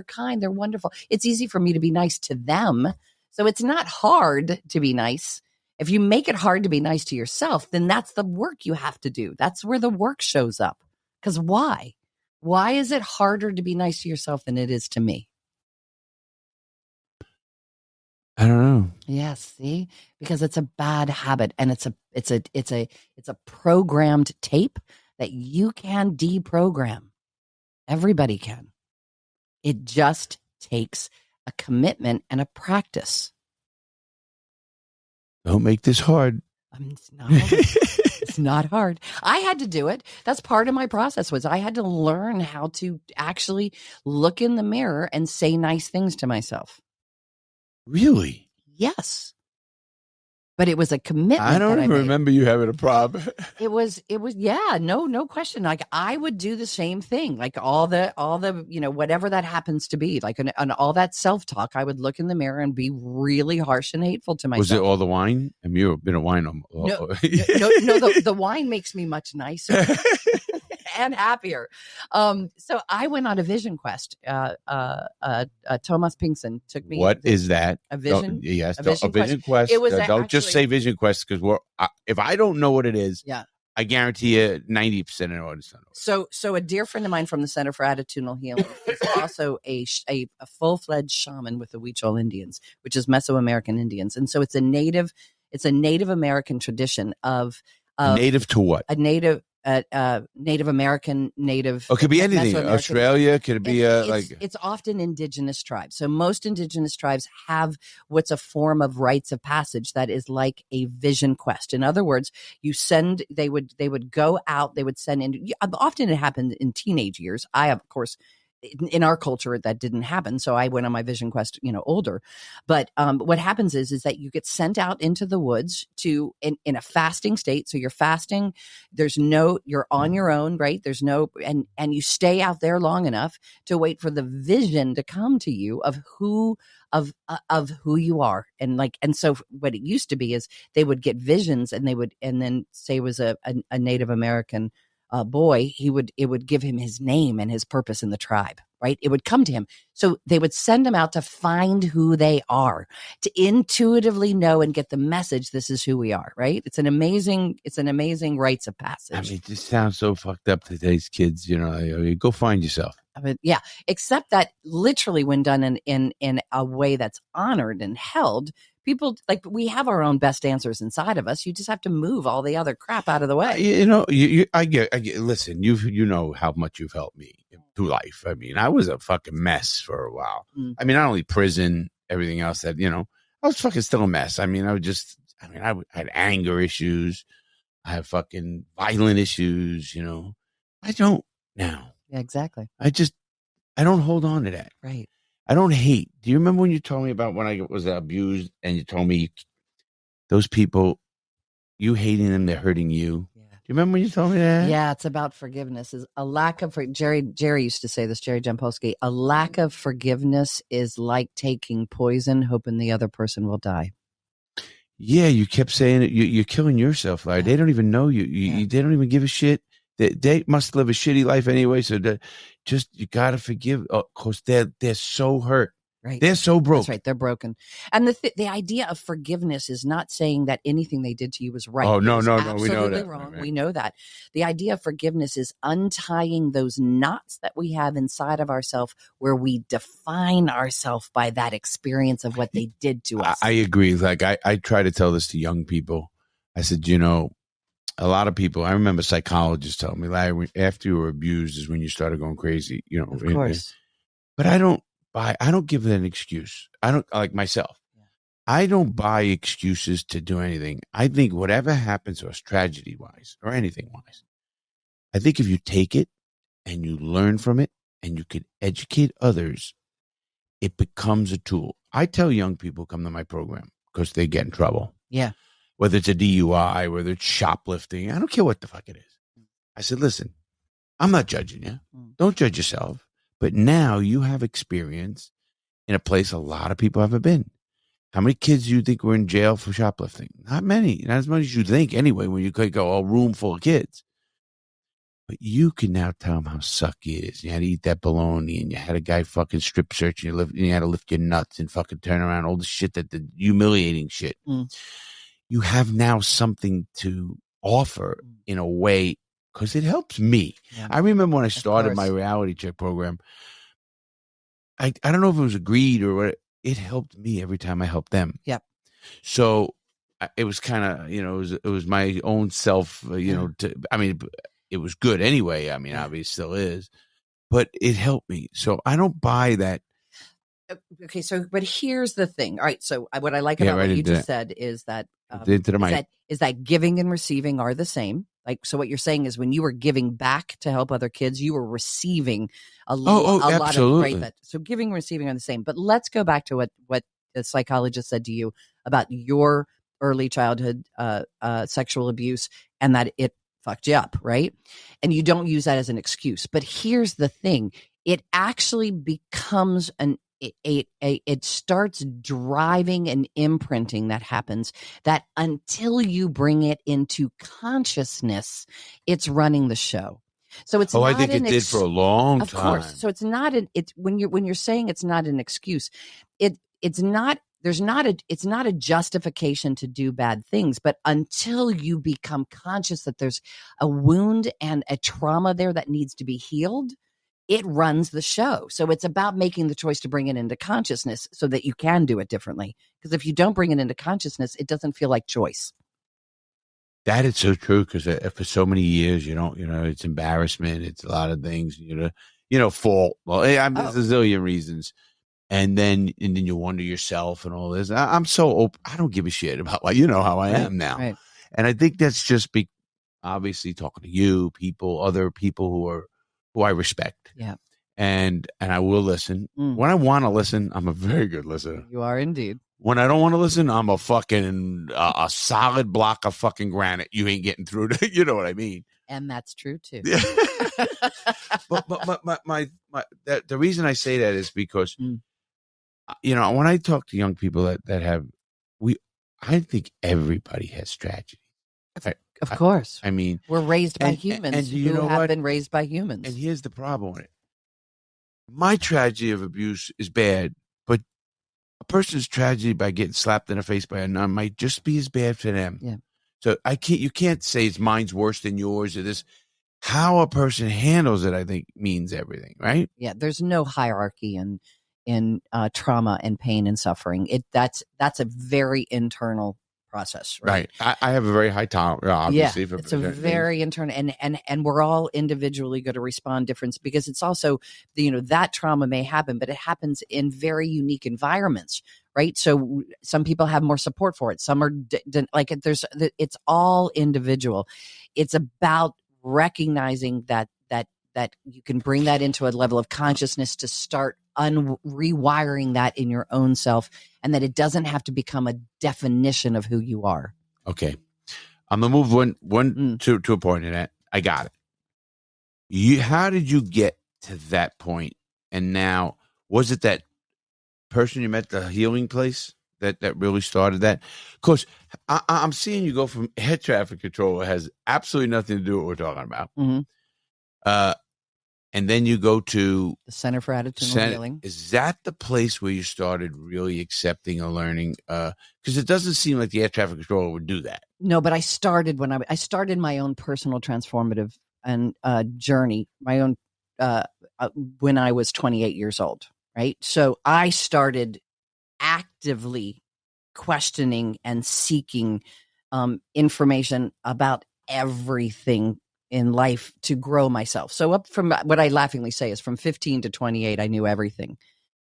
kind. They're wonderful. It's easy for me to be nice to them. So it's not hard to be nice. If you make it hard to be nice to yourself, then that's the work you have to do. That's where the work shows up. Because why? Why is it harder to be nice to yourself than it is to me? I don't know. Yes, see? Because it's a bad habit, and it's a programmed tape that you can deprogram. Everybody can. It just takes a commitment and a practice. Don't make this hard. It's not hard. It's not hard. I had to do it. That's part of my process. Was I had to learn how to actually look in the mirror and say nice things to myself. Really? Yes. But it was a commitment. I don't even remember you having a problem. It was, yeah, no question. Like I would do the same thing, like all the, whatever that happens to be, like on all that self-talk, I would look in the mirror and be really harsh and hateful to myself. Was it all the wine? I mean, you've been a wine. No, the wine makes me much nicer. And happier. So I went on a vision quest. Thomas Pinkson took me. What is that? A vision? Yes, a vision quest. It was don't just say vision quest, because if I don't know what it is, I guarantee you 90% of what it's done. So a dear friend of mine from the Center for Attitudinal Healing is also a full-fledged shaman with the Huichol Indians, which is Mesoamerican Indians, and so it's a Native American tradition of native to what? A Native American, Native. Oh, it could be anything. Australia, could it be it's often indigenous tribes. So most indigenous tribes have what's a form of rites of passage that is like a vision quest. In other words, they would go out, they would send in, often it happened in teenage years. I, of course, in our culture that didn't happen, so I went on my vision quest older. But what happens is that you get sent out into the woods in a fasting state. So you're fasting, you're on your own, right? There's no, and you stay out there long enough to wait for the vision to come to you of who you are. And so what it used to be is they would get visions, and then say it was a Native American boy, it would give him his name and his purpose in the tribe, right? It would come to him. So they would send him out to find who they are, to intuitively know and get the message. This is who we are, right? It's an amazing rites of passage. I mean, it just sounds so fucked up to today's kids, go find yourself. I mean, yeah, except that literally when done in a way that's honored and held, people, like, we have our own best answers inside of us. You just have to move all the other crap out of the way. I get. Listen, you know how much you've helped me through life. I mean, I was a fucking mess for a while. I mean, not only prison, everything else that, I was fucking still a mess. I mean, I had anger issues. I have fucking violent issues, I don't now. Yeah, exactly. I don't hold on to that. Right. I don't hate. Do you remember when you told me about when I was abused, and you told me those people, you hating them, they're hurting you? Yeah. you remember when you told me that? Yeah, it's about forgiveness. Is a lack of Jerry used to say this, Jerry Jampolsky, a lack of forgiveness is like taking poison hoping the other person will die. Yeah, you kept saying it. You're killing yourself, Larry. They don't even know you. They don't even give a shit. They must live a shitty life anyway. So you got to forgive. Of course, they're so hurt. Right. They're so broke. That's right. They're broken. And the idea of forgiveness is not saying that anything they did to you was right. Oh, no. Absolutely We know that. wrong. Right. We know that. The idea of forgiveness is untying those knots that we have inside of ourselves where we define ourselves by that experience of what they did to us. I agree. Like I try to tell this to young people. I said, a lot of people, I remember psychologists telling me, Larry, after you were abused is when you started going crazy, Of course. But I don't give it an excuse. I don't, like myself. Yeah. I don't buy excuses to do anything. I think whatever happens to us, tragedy wise or anything wise, I think if you take it and you learn from it and you can educate others, it becomes a tool. I tell young people come to my program because they get in trouble. Yeah. Whether it's a DUI, whether it's shoplifting, I don't care what the fuck it is. I said, listen, I'm not judging you. Don't judge yourself. But now you have experience in a place a lot of people haven't been. How many kids do you think were in jail for shoplifting? Not many. Not as much as you think anyway, when you could go a room full of kids. But you can now tell them how sucky it is. You had to eat that bologna and you had a guy fucking strip search and you had to lift your nuts and fucking turn around all the shit, the humiliating shit. You have now something to offer in a way because it helps me. Yeah. I remember when I started my reality check program, I don't know if it was agreed or what. It helped me every time I helped them. Yep. So it was kind of, it was my own self, it was good anyway. I mean, obviously it still is, but it helped me. So I don't buy that. Okay. So, but here's the thing. All right. So what I like about what you just said is that, is that giving and receiving are the same. Like, so what you're saying is when you were giving back to help other kids, you were receiving a lot of right. So giving and receiving are the same. But let's go back to what the psychologist said to you about your early childhood sexual abuse and that it fucked you up, right? And you don't use that as an excuse. But here's the thing. It actually becomes it starts driving an imprinting that happens that until you bring it into consciousness, it's running the show. So it's I think it did for a long time. Of course. So it's not it's when you're saying it's not an excuse, it's not a justification to do bad things, but until you become conscious that there's a wound and a trauma there that needs to be healed, it runs the show. So it's about making the choice to bring it into consciousness so that you can do it differently. Because if you don't bring it into consciousness, it doesn't feel like choice. That is so true. Because for so many years, it's embarrassment. It's a lot of things, fault. Well, there's a zillion reasons. And then you wonder yourself and all this. I'm so open. I don't give a shit about how I am now. Right. And I think that's just obviously talking to you, other people who I respect. Yeah. And I will listen. When I want to listen, I'm a very good listener. You are indeed. When I don't want to listen, I'm a fucking a solid block of fucking granite. You ain't getting through to, you know what I mean? And that's true too. But the reason I say that is because when I talk to young people that have I think everybody has tragedy. Of course. I mean, we're raised by humans who have been raised by humans. And here's the problem with it. My tragedy of abuse is bad, but a person's tragedy by getting slapped in the face by a nun might just be as bad for them. Yeah. So you can't say it's mine's worse than yours or this. How a person handles it, I think, means everything, right? Yeah. There's no hierarchy in trauma and pain and suffering. That's a very internal process, right? I have a very high tolerance, obviously. Yeah, it's a very internal, and we're all individually going to respond different because it's also, that trauma may happen, but it happens in very unique environments, right? So some people have more support for it. Some are it's all individual. It's about recognizing that you can bring that into a level of consciousness to start rewiring that in your own self, and that it doesn't have to become a definition of who you are. Okay. I'm gonna move one to a point in that. I got it. How did you get to that point? And now, was it that person you met, the healing place, that really started that? Because I'm seeing you go from air traffic control, it has absolutely nothing to do with what we're talking about. Mm-hmm. And then you go to the Center for Attitudinal Healing. Is that the place where you started really accepting or learning? Because it doesn't seem like the air traffic controller would do that. No, but I started when I started my own personal transformative and journey, my own when I was 28 years old, right? So I started actively questioning and seeking information about everything in life to grow myself. So up from what I laughingly say is from 15 to 28, I knew everything.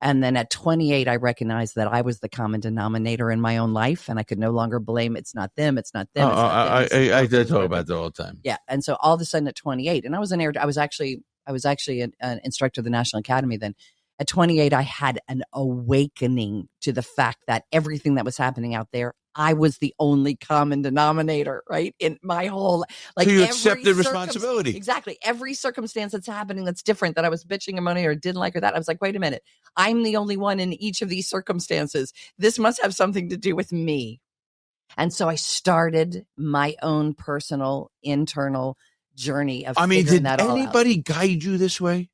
And then at 28, I recognized that I was the common denominator in my own life, and I could no longer blame it's not them, it's not them. I talk about that all the time. Yeah, and so all of a sudden at 28, and I was actually an instructor of the National Academy then. At 28, I had an awakening to the fact that everything that was happening out there, I was the only common denominator, right? In my whole, so you accepted responsibility. Exactly. Every circumstance that's happening that's different, that I was bitching and moaning or didn't like or that, I was like, wait a minute, I'm the only one in each of these circumstances. This must have something to do with me. And so I started my own personal internal journey of figuring that all out. Did anybody guide you this way?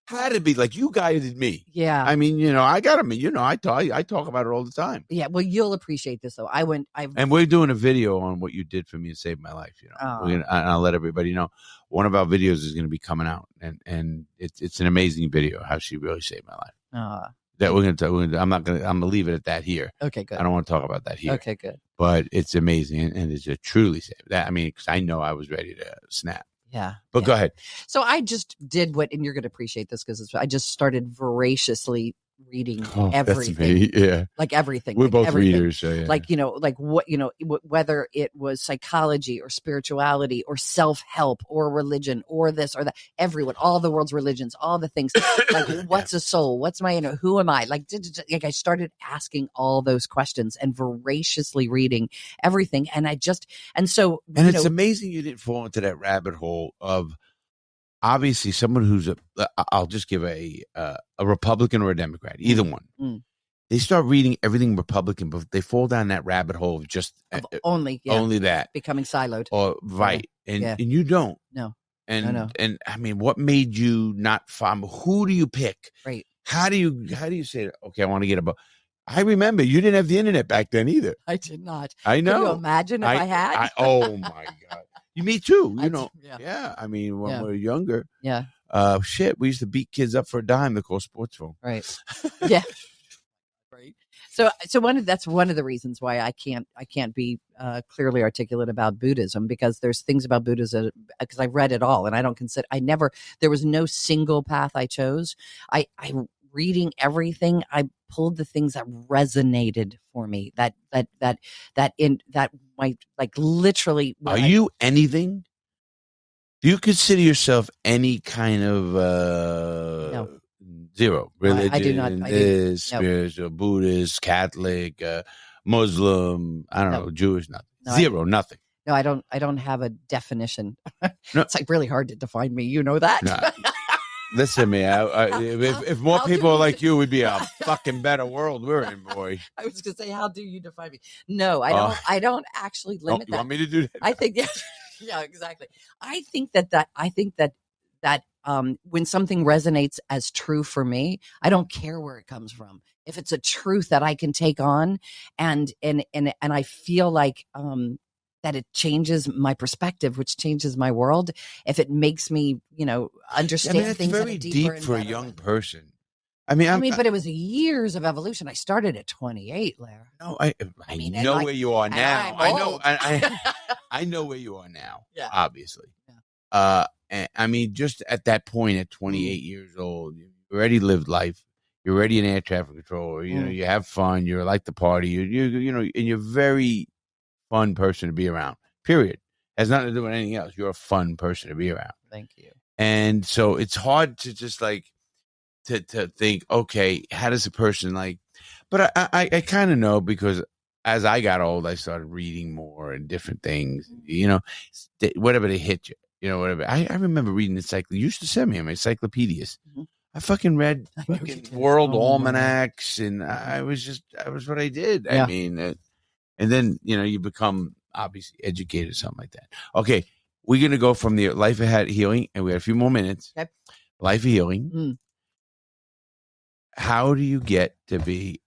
Had to be like you guided me. Yeah. I mean, I got to, I talk about it all the time. Yeah. Well, you'll appreciate this though. And we're doing a video on what you did for me and saved my life. I'll let everybody know. One of our videos is going to be coming out, and it's an amazing video how she really saved my life. That we're going to. I'm going to leave it at that here. Okay, good. I don't want to talk about that here. Okay, good. But it's amazing, and it's a truly saved that. I mean, because I know I was ready to snap. Yeah. But go ahead. So I just did and you're going to appreciate this because I just started voraciously reading everything. That's me. Yeah. Like everything. We're both readers. So yeah. Like, whether it was psychology or spirituality or self-help or religion or this or that, everyone, all the world's religions, all the things, like what's a soul? What's my, who am I? Like I started asking all those questions and voraciously reading everything. And it's amazing you didn't fall into that rabbit hole of, obviously, someone who's I'll just give a Republican or a Democrat, either one. Mm. They start reading everything Republican, but they fall down that rabbit hole of just only that, becoming siloed. Or right, and you don't. No, and I mean, what made you not find? Who do you pick? Right. How do you say, okay, I want to get above? I remember you didn't have the internet back then either. I did not. I know. Can you imagine if I had? Oh my God. Me too. Yeah. I mean, when we were younger, shit, we used to beat kids up for a dime to call sports phone. Right. Yeah. Right. So that's one of the reasons why I can't be clearly articulate about Buddhism, because there's things about Buddhism, because I read it all, and I don't consider, there was no single path I chose. I reading everything, I pulled the things that resonated for me, that might, like, literally. Are you anything? Do you consider yourself any kind of no. Zero religion? I do not. Spiritual, Buddhist, Catholic, Muslim, I don't know, Jewish, nothing. Zero, nothing. No, I don't have a definition. It's like really hard to define me. You know that. No. Listen, man. If more people are like you, we'd be a fucking better world we're in, boy. I was gonna say, how do you define me? No, I don't. I don't actually limit that. You want me to do that? I think, yeah, exactly. I think that when something resonates as true for me, I don't care where it comes from. If it's a truth that I can take on, and I feel like that it changes my perspective, which changes my world. If it makes me, understand things very deep for a young person. I mean, but it was years of evolution. I started at 28, Larry. No, I know where you are now. I know where you are now. Yeah. Obviously. Yeah. And, I mean, just at that point, at 28 years old, you already lived life. You're already an air traffic controller. You have fun. You're like the party. And you're very fun person to be around. Period. Has nothing to do with anything else. You're a fun person to be around. Thank you. And so it's hard to just like to think, okay, how does a person like? But I kind of know, because as I got old, I started reading more and different things. You know, whatever they hit you. You know, whatever. I remember reading you used to send me my encyclopedias. Mm-hmm. I fucking read world almanacs, and Mm-hmm. I was what I did. Yeah. I mean, and then you become obviously educated, something like that. Okay, we're gonna go from the life of healing, and we have a few more minutes. Okay. Life of healing. Mm. How do you get to be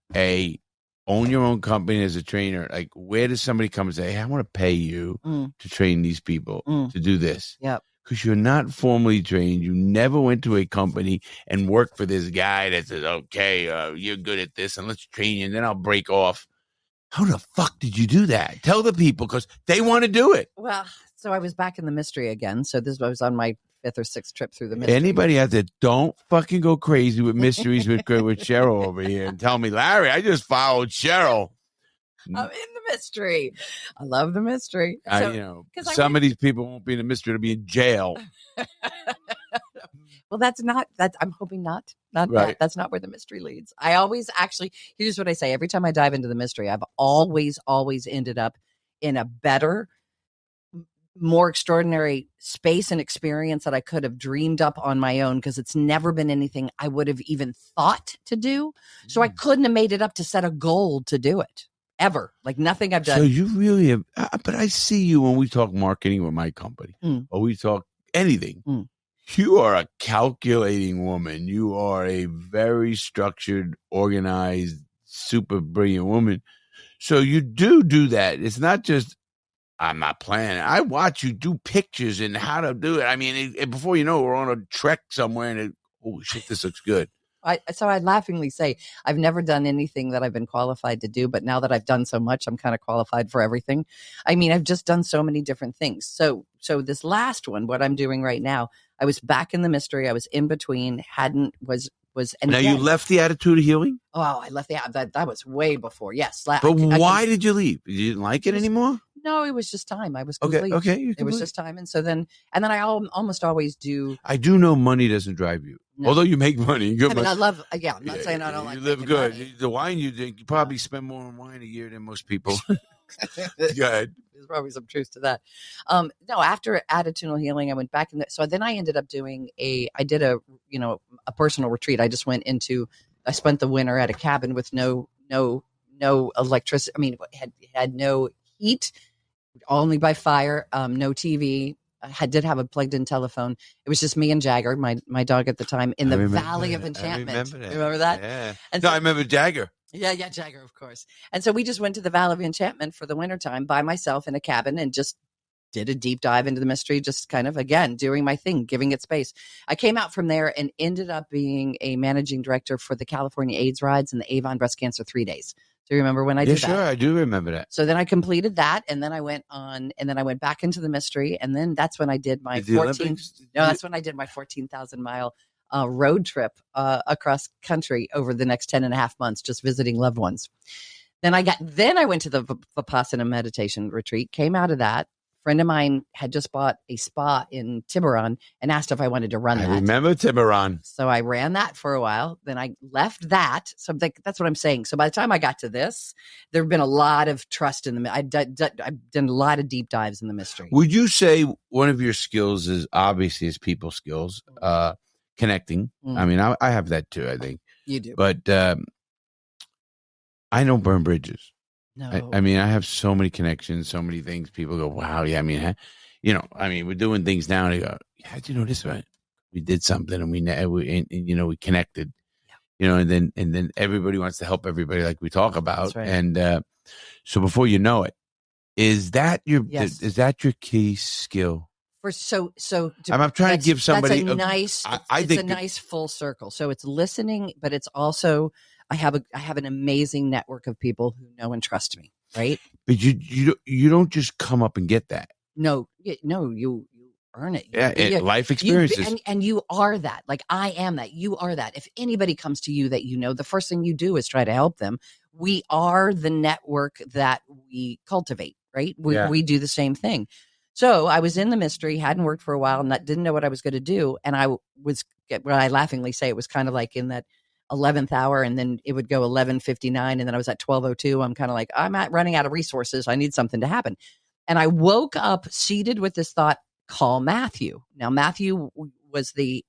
own your own company as a trainer? Like, where does somebody come and say, hey, I want to pay you to train these people to do this? Yep. Because you're not formally trained. You never went to a company and worked for this guy that says, okay, you're good at this and let's train you and then I'll break off. How the fuck did you do that? Tell the people, because they want to do it. Well, so I was back in the mystery again. So I was on my 5th or 6th trip through the mystery. Anybody out there, don't fucking go crazy with mysteries with Cheryl over here and tell me, Larry, I just followed Cheryl. I'm in the mystery. I love the mystery. So, some of these people won't be in the mystery; they'll be in jail. Well, that's not that. I'm hoping not right. That. That's not where the mystery leads. I always here's what I say. Every time I dive into the mystery, I've always ended up in a better, more extraordinary space and experience that I could have dreamed up on my own, because it's never been anything I would have even thought to do. So I couldn't have made it up to set a goal to do it. Ever. Like nothing I've done. So you really have, but I see you when we talk marketing with my company or we talk anything. You are a calculating woman. You are a very structured, organized, super brilliant woman. So you do that. It's not just, I'm not planning. I watch you do pictures and how to do it. I mean, before you know, we're on a trek somewhere and holy shit, this looks good. So I laughingly say I've never done anything that I've been qualified to do, but now that I've done so much, I'm kind of qualified for everything. I mean, I've just done so many different things. So this last one, what I'm doing right now, I was back in the mystery. I was in between, and now again, you left the Attitude of Healing? Oh, I left that was way before. Yes. But why did you leave? You didn't like it anymore? No, it was just time. I was complete. Okay. It was just time. And so then I almost always do. I do know money doesn't drive you. No. Although you make money. Good money. I love, I'm not saying I don't like. You live good. Money. The wine you drink, you probably spend more on wine a year than most people. Go ahead. There's probably some truth to that. No, after attitudinal healing, I went back so then I ended up doing a personal retreat. I just I spent the winter at a cabin with no electricity. I mean, had no heat, only by fire, no TV. I did have a plugged-in telephone. It was just me and Jagger, my dog at the time, in the Valley of Enchantment. I remember that? Yeah. I remember Jagger. Yeah, Jagger, of course. And so we just went to the Valley of Enchantment for the wintertime by myself in a cabin and just did a deep dive into the mystery, just kind of, again, doing my thing, giving it space. I came out from there and ended up being a managing director for the California AIDS rides and the Avon breast cancer 3 days. Do you remember when I did that? Sure, I do remember that. So then I completed that, and then I went on, and then I went back into the mystery, and then that's when I did my 14,000 mile road trip across country over the next 10 and a half months, just visiting loved ones. Then I went to the Vipassana meditation retreat, came out of that. Friend of mine had just bought a spa in Tiburon and asked if I wanted to run that. I remember Tiburon. So I ran that for a while. Then I left that. So that's what I'm saying. So by the time I got to this, there have been a lot of trust in the. I've done a lot of deep dives in the mystery. Would you say one of your skills is obviously people skills, connecting? I mean, I have that too, I think. You do. But I don't burn bridges. No. I mean, I have so many connections, so many things. People go, wow, yeah. I mean, we're doing things now. And they go, how'd you know this? Right? We did something, and we connected. Yeah. And then everybody wants to help everybody, like we talk about. That's right. And so before you know it, is that your key skill? I'm trying to give somebody a nice. I think a nice full circle. So it's listening, but it's also. I have an amazing network of people who know and trust me, right? But you don't just come up and get that. No, you earn it. Life experiences. And you are that. Like I am that. You are that. If anybody comes to you that the first thing you do is try to help them. We are the network that we cultivate, right? We do the same thing. So I was in the mystery, hadn't worked for a while, and didn't know what I was going to do. And I laughingly say it was kind of like in that 11th hour, and then it would go 11:59, and then I was at 12:02. I'm kind of like, I'm running out of resources. I need something to happen. And I woke up seated with this thought, call Matthew. Now, Matthew was the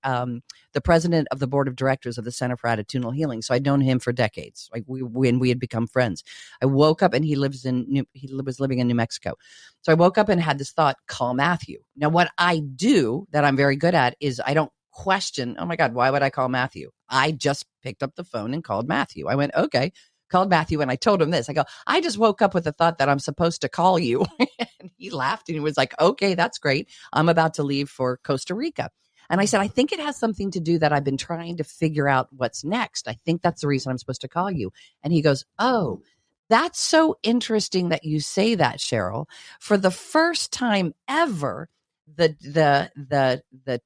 president of the board of directors of the Center for Attitudinal Healing. So I'd known him for decades. Like when we had become friends. I woke up and he was living in New Mexico. So I woke up and had this thought, call Matthew. Now, what I do that I'm very good at is I don't question, oh my God, why would I call Matthew? I just picked up the phone and called Matthew. I went, okay, called Matthew, and I told him this. I go, I just woke up with the thought that I'm supposed to call you. And he laughed and he was like, okay, that's great. I'm about to leave for Costa Rica. And I said, I think it has something to do that I've been trying to figure out what's next. I think that's the reason I'm supposed to call you. And he goes, oh, that's so interesting that you say that, Cheryl. For the first time ever, the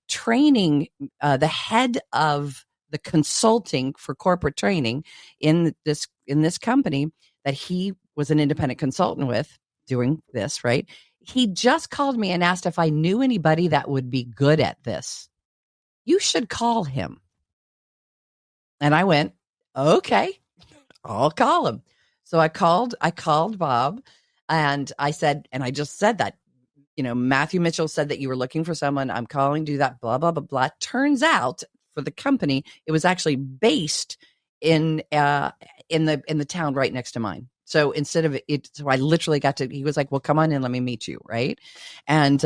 training, the head of the consulting for corporate training in this company that he was an independent consultant with doing this, right? He just called me and asked if I knew anybody that would be good at this. You should call him. And I went, okay, I'll call him. So I called Bob, and I said, and I just said that, Matthew Mitchell said that you were looking for someone. I'm calling, do that, blah, blah, blah, blah. Turns out for the company, it was actually based in the town right next to mine. So instead of it, so I literally he was like, well, come on in, let me meet you. Right. And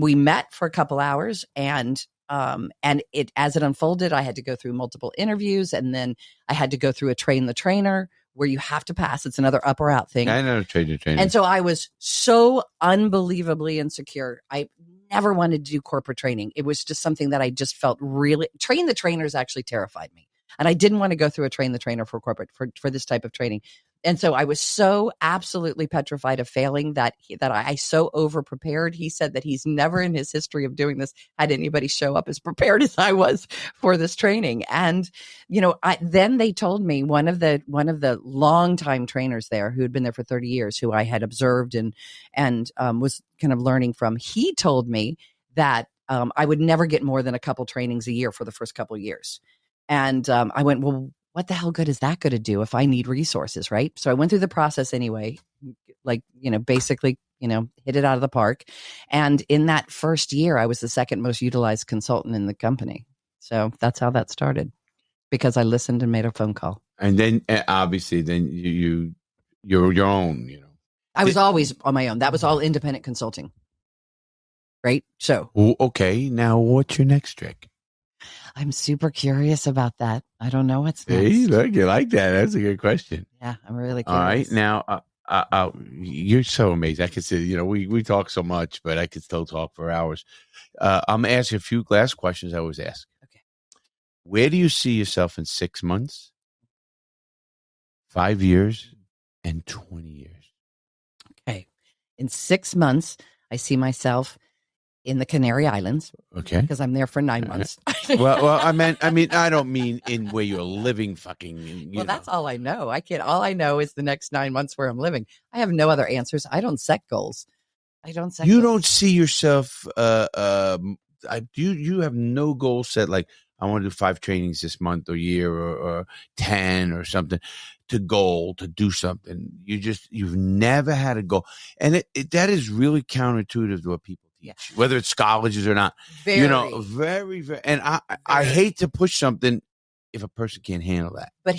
we met for a couple hours, and it, as it unfolded, I had to go through multiple interviews, and then I had to go through a train the trainer where you have to pass. It's another up or out thing. I know train the trainer. And so I was so unbelievably insecure. I never wanted to do corporate training. It was just something that I just felt really, train the trainers actually terrified me. And I didn't want to go through a train the trainer for corporate, for this type of training. And so I was so absolutely petrified of failing that I so over prepared. He said that he's never in his history of doing this had anybody show up as prepared as I was for this training. And, then they told me one of the longtime trainers there who had been there for 30 years, who I had observed and was kind of learning from, he told me that I would never get more than a couple trainings a year for the first couple of years. And I went, well, what the hell good is that going to do if I need resources, right? So I went through the process anyway, basically, hit it out of the park. And in that first year, I was the second most utilized consultant in the company. So that's how that started, because I listened and made a phone call. And then obviously, then you're your own, I was always on my own. That was all independent consulting. Right? So. Okay. Now what's your next trick? I'm super curious about that. I don't know what's next. Hey, look, you like that. That's a good question. Yeah, I'm really curious. All right. Now, you're so amazing. I could say, we talk so much, but I could still talk for hours. I'm going to ask you a few last questions I always ask. Okay. Where do you see yourself in 6 months, 5 years, and 20 years? Okay. In 6 months, I see myself in the Canary Islands. Okay. Because I'm there for 9 months. well, I mean, I don't mean in where you're living fucking. Well, that's all I know. All I know is the next 9 months where I'm living. I have no other answers. I don't set goals. You don't see yourself, you have no goal set, like I want to do 5 trainings this month or year or 10 or something to do something. You've never had a goal. And that is really counterintuitive to what people teach, whether it's colleges or not. Very, very, very. And I hate to push something if a person can't handle that. But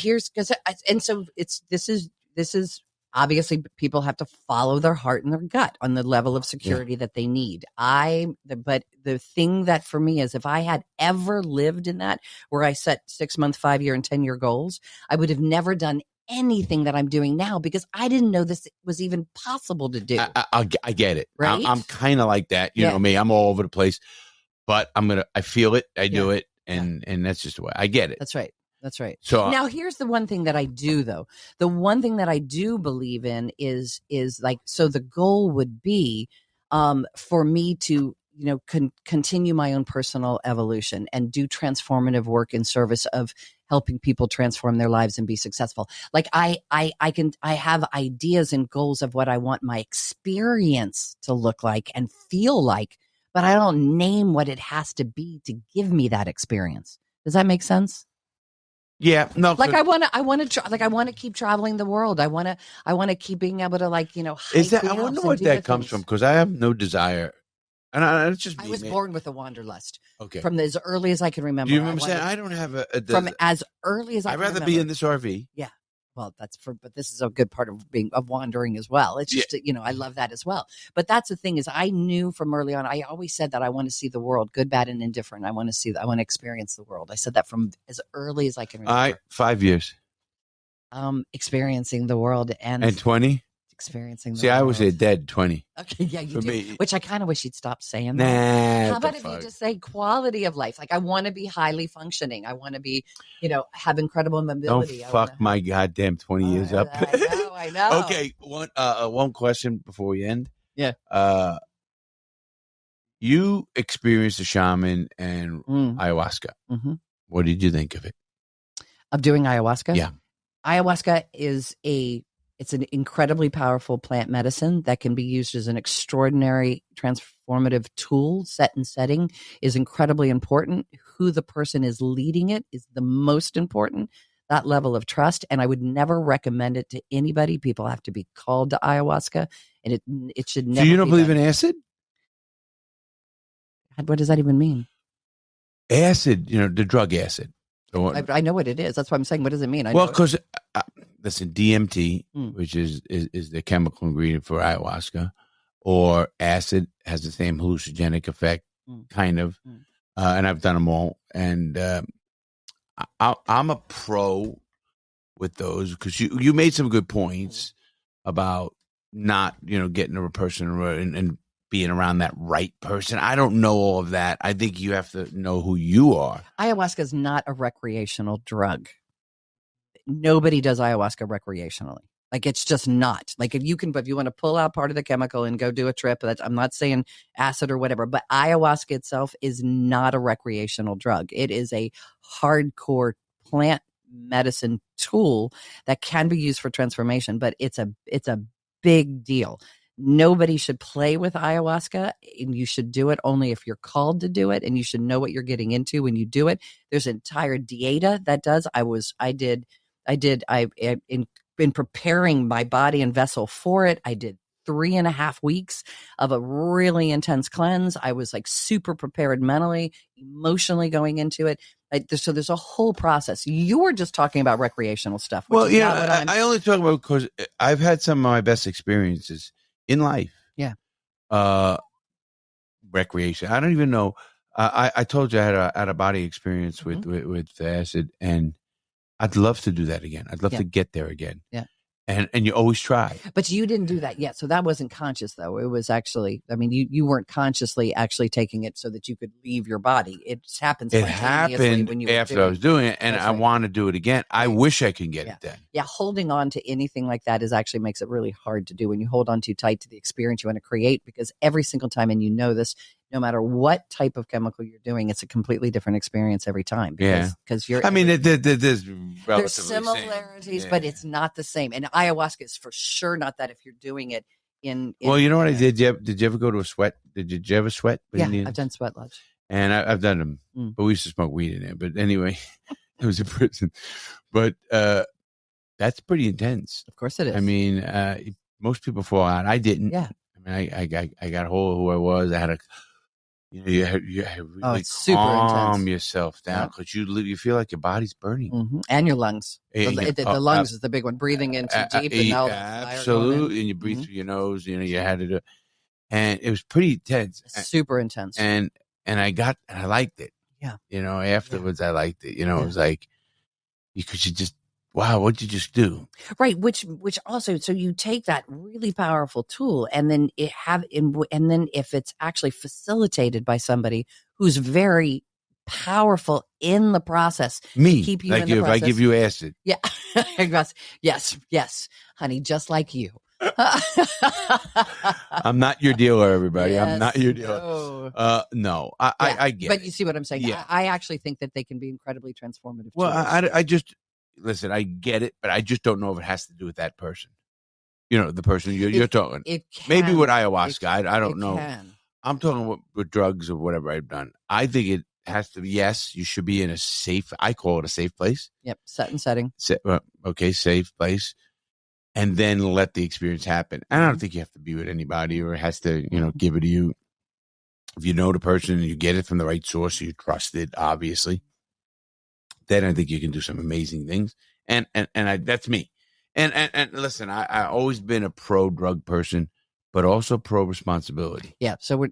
this is obviously people have to follow their heart and their gut on the level of security that they need. But the thing that for me is, if I had ever lived in that where I set 6 month, 5 year, and 10-year goals, I would have never done anything that I'm doing now, because I didn't know this was even possible to do. I get it. Right? I'm kind of like that. You know me, I'm all over the place, but I feel it. I do it. And that's just the way I get it. That's right. That's right. So now here's the one thing that I do, though. The one thing that I do believe in is like, so the goal would be for me to, continue my own personal evolution and do transformative work in service of helping people transform their lives and be successful. Like I have ideas and goals of what I want my experience to look like and feel like, but I don't name what it has to be to give me that experience. Does that make sense? Yeah, no. Like I want to keep traveling the world. I want to keep being able to Is hike that? the I wonder Alps and what do that the comes things. from, because I have no desire, and it's just me. I was born with a wanderlust. Okay. From as early as I can remember. Do you remember saying I don't have from as early as I I'd can rather remember. be in this RV. Yeah. Well, but this is a good part of wandering as well. It's just, I love that as well. But that's the thing is I knew from early on, I always said that I want to see the world, good, bad, and indifferent. I want to experience the world. I said that from as early as I can remember. 5 years. Experiencing the world And 20? Experiencing the See, world. I always say dead 20. Okay, yeah, you For do. me. Which I kind of wish you'd stop saying Nah. that. How about if you just say quality of life? Like I want to be highly functioning. I want to be, have incredible mobility. Don't fuck my goddamn 20 years up. I know. Okay, one question before we end. Yeah. You experienced a shaman and ayahuasca. Mm-hmm. What did you think of it? Of doing ayahuasca? Yeah. Ayahuasca is it's an incredibly powerful plant medicine that can be used as an extraordinary transformative tool. Set and setting is incredibly important. Who the person is leading it is the most important. That level of trust. And I would never recommend it to anybody. People have to be called to ayahuasca, and it should never. So you don't believe in acid? What does that even mean? Acid, the drug acid. I know what it is. That's what I'm saying. What does it mean? Because listen, DMT, which is the chemical ingredient for ayahuasca, or acid, has the same hallucinogenic effect, kind of. And I've done them all. And I'm a pro with those because you made some good points about not, getting a person and being around that right person. I don't know all of that. I think you have to know who you are. Ayahuasca is not a recreational drug. Nobody does ayahuasca recreationally. Like it's just not. Like if you want to pull out part of the chemical and go do a trip, I'm not saying acid or whatever, but ayahuasca itself is not a recreational drug. It is a hardcore plant medicine tool that can be used for transformation, but it's a big deal. Nobody should play with ayahuasca, and you should do it only if you're called to do it, and you should know what you're getting into when you do it. There's an entire dieta that does. I've been preparing my body and vessel for it. I did 3.5 weeks of a really intense cleanse. I was like super prepared mentally, emotionally going into it. So there's a whole process. You were just talking about recreational stuff. Well, I only talk about because I've had some of my best experiences in life. Yeah. Recreation. I don't even know. I told you I had a out of body experience with acid, and I'd love to do that again. I'd love to get there again. Yeah. And you always try. But you didn't do that yet. So that wasn't conscious, though. It was actually, you weren't consciously actually taking it so that you could leave your body. It happened when you were after I was doing it, and I want to do it again. I wish I could get it then. Yeah, holding on to anything like that actually makes it really hard to do when you hold on too tight to the experience you want to create, because every single time, and this, no matter what type of chemical you're doing, it's a completely different experience every time. Because you're. There's similarities, but it's not the same. And ayahuasca is for sure not that. If you're doing it well, you know what I did? Did you ever go to a sweat? Did you ever sweat? Yeah, I've done sweat lodge, and I've done them, but we used to smoke weed in there. But anyway, it was a prison. But that's pretty intense. Of course, it is. I mean, most people fall out. I didn't. Yeah. I mean, I got a hold of who I was. I had a. You really calm yourself down because you feel like your body's burning, and your lungs. The lungs is the big one. Breathing in too deep, and all that absolutely, and you breathe through your nose. You had to do, and it was pretty intense, super intense. And I liked it. Yeah, afterwards I liked it. It was like because you just. Wow, what'd you just do? Right, which also, so you take that really powerful tool, and then if it's actually facilitated by somebody who's very powerful in the process, me, to keep you like in you, the process. if I give you acid, yes, honey, just like you. I'm not your dealer, everybody. Yes, I'm not your dealer. No, I get. But you see what I'm saying? Yeah. I actually think that they can be incredibly transformative. Well, I just. Listen, I get it, but I just don't know if it has to do with that person. The person you're talking. It can. Maybe with ayahuasca. I don't know. Can. I'm talking with drugs or whatever I've done. I think has to be, yes, you should be in a safe, I call it a safe place. Yep. Set and setting. Okay, safe place. And then let the experience happen. I don't think you have to be with anybody or it has to, give it to you. If you know the person and you get it from the right source, you trust it, obviously, then I think you can do some amazing things. And that's me. And listen, I always been a pro drug person, but also pro responsibility. Yeah. So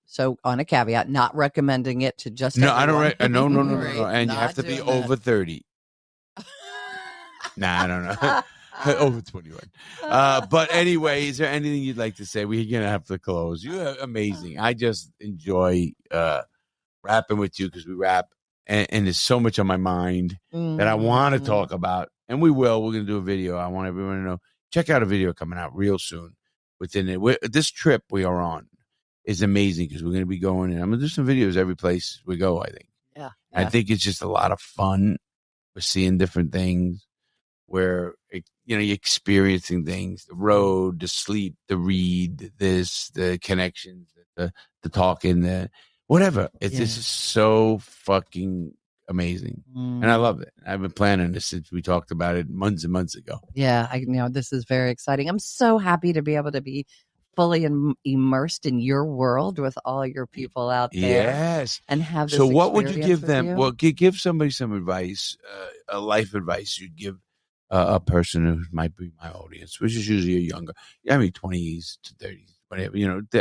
So on a caveat, not recommending it to just no, everyone. I don't. No. Right? And you have to be over 30. Nah, I don't know. Over 21. But anyway, is there anything you'd like to say? We're going to have to close. You're amazing. I just enjoy rapping with you because we rap. And there's so much on my mind that I want to talk about. And we will. We're going to do a video. I want everyone to know. Check out a video coming out real soon. Within it. This trip we are on is amazing because we're going to be going. And I'm going to do some videos every place we go, I think. Yeah. I think it's just a lot of fun. We're seeing different things. Where you're experiencing things, the road, the sleep, the read, the connections, the talking, the whatever. It's just so fucking amazing, and I love it. I've been planning this since we talked about it months and months ago. Yeah, I know this is very exciting. I'm so happy to be able to be fully immersed in your world with all your people out there. Yes, and have this. So, what would you give them? You? Well, give somebody some advice, a life advice you'd give. A person who might be my audience, which is usually a younger, 20s to 30s, whatever.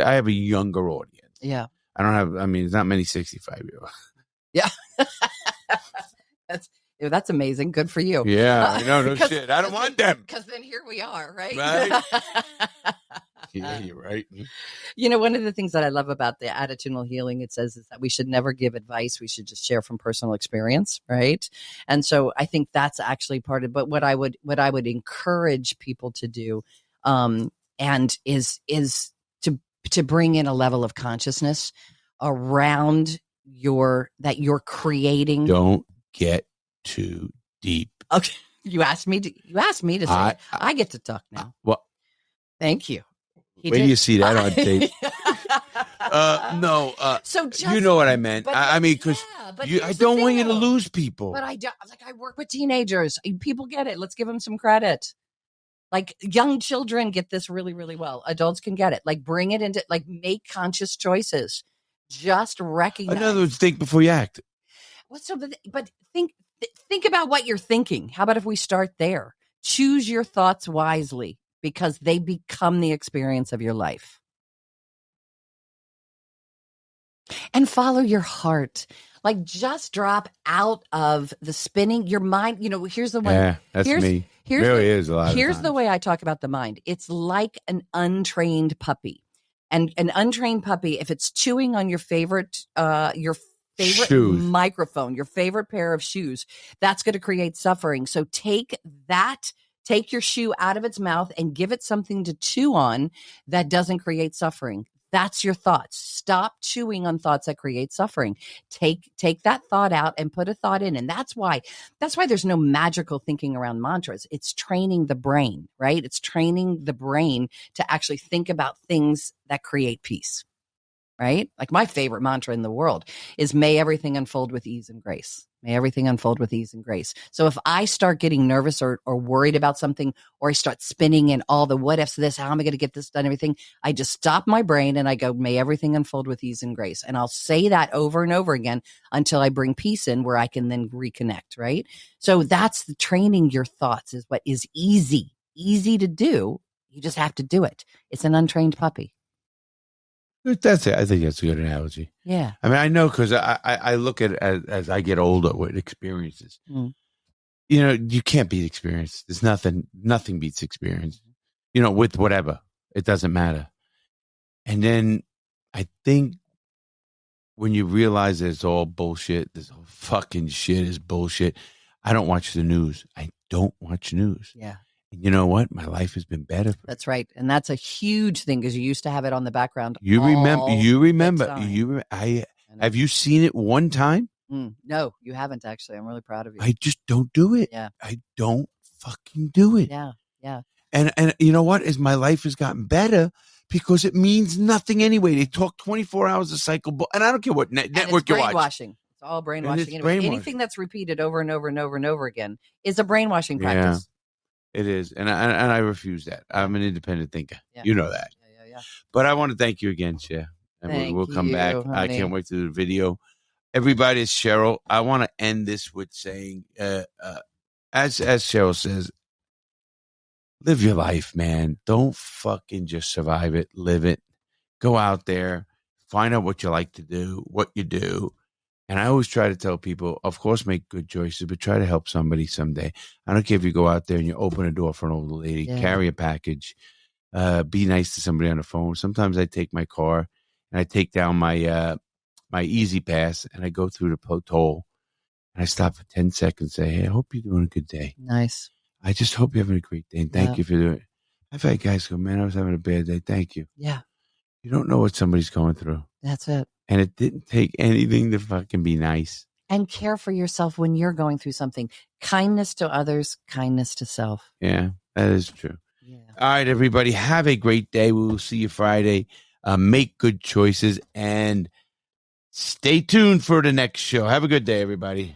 I have a younger audience. Yeah. I don't have, there's not many 65-year-olds. Yeah. That's amazing. Good for you. Yeah. No shit. I don't want them. Because then here we are, right? Right? Yeah, you're right. One of the things that I love about the attitudinal healing, it says, is that we should never give advice. We should just share from personal experience, right? And so I think that's actually part of. But what I would encourage people to do, and is to bring in a level of consciousness around that you're creating. Don't get too deep. Okay, you asked me to say. I get to talk now. Well, thank you. Where do you see that on tape? No. So you know what I meant. Because I don't want you to lose people. But I work with teenagers. People get it. Let's give them some credit. Like young children get this really, really well. Adults can get it. Like bring it into, make conscious choices. Just recognize. In other words, think before you act. Well, but think about what you're thinking. How about if we start there? Choose your thoughts wisely, because they become the experience of your life. And follow your heart. Just drop out of the spinning. Your mind, here's the one. Yeah, that's me. Is a lot. Here's the way I talk about the mind. It's like an untrained puppy. And an untrained puppy, if it's chewing on your favorite shoes. Microphone, your favorite pair of shoes, that's going to create suffering. So take your shoe out of its mouth and give it something to chew on that doesn't create suffering. That's your thoughts. Stop chewing on thoughts that create suffering. Take that thought out and put a thought in. And that's why there's no magical thinking around mantras. It's training the brain, right? It's training the brain to actually think about things that create peace, right? Like my favorite mantra in the world is may everything unfold with ease and grace. May everything unfold with ease and grace. So if I start getting nervous or worried about something, or I start spinning in all the what ifs, this, how am I going to get this done, everything, I just stop my brain and I go, may everything unfold with ease and grace. And I'll say that over and over again until I bring peace in, where I can then reconnect, right? So that's the training your thoughts is what is easy to do. You just have to do it. It's an untrained puppy. That's it. I think that's a good analogy. Yeah. I know, because I look at it as I get older with experiences. You can't beat experience. There's nothing beats experience. With whatever. It doesn't matter. And then I think when you realize that it's all bullshit, this whole fucking shit is bullshit. I don't watch the news. I don't watch news. Yeah. You know what? My life has been better. That's right. And that's a huge thing, because you used to have it on the background. You remember. Have you seen it one time? No, you haven't, actually. I'm really proud of you. I just don't do it. Yeah. I don't fucking do it. Yeah. Yeah. And you know what? Is my life has gotten better because it means nothing anyway. They talk 24 hours a cycle, and I don't care what network you watch. Brainwashing. It's all brainwashing. Anyway. Brainwashing. Anything that's repeated over and over and over and over again is a brainwashing practice. It is, and I refuse that. I'm an independent thinker. Yeah. You know that. Yeah. But I want to thank you again, Cher. And we'll come back. Honey. I can't wait to do the video. Everybody, it's Cheryl. I want to end this with saying, as Cheryl says, live your life, man. Don't fucking just survive it. Live it. Go out there. Find out what you like to do, what you do. And I always try to tell people, of course, make good choices, but try to help somebody someday. I don't care if you go out there and you open a door for an old lady, carry a package, be nice to somebody on the phone. Sometimes I take my car and I take down my my Easy Pass and I go through the toll and I stop for 10 seconds and say, hey, I hope you're doing a good day. Nice. I just hope you're having a great day. And thank you for doing it. I've had guys go, man, I was having a bad day. Thank you. Yeah. You don't know what somebody's going through. That's it. And it didn't take anything to fucking be nice. And care for yourself when you're going through something. Kindness to others, kindness to self. Yeah, that is true. Yeah. All right, everybody. Have a great day. We will see you Friday. Make good choices and stay tuned for the next show. Have a good day, everybody.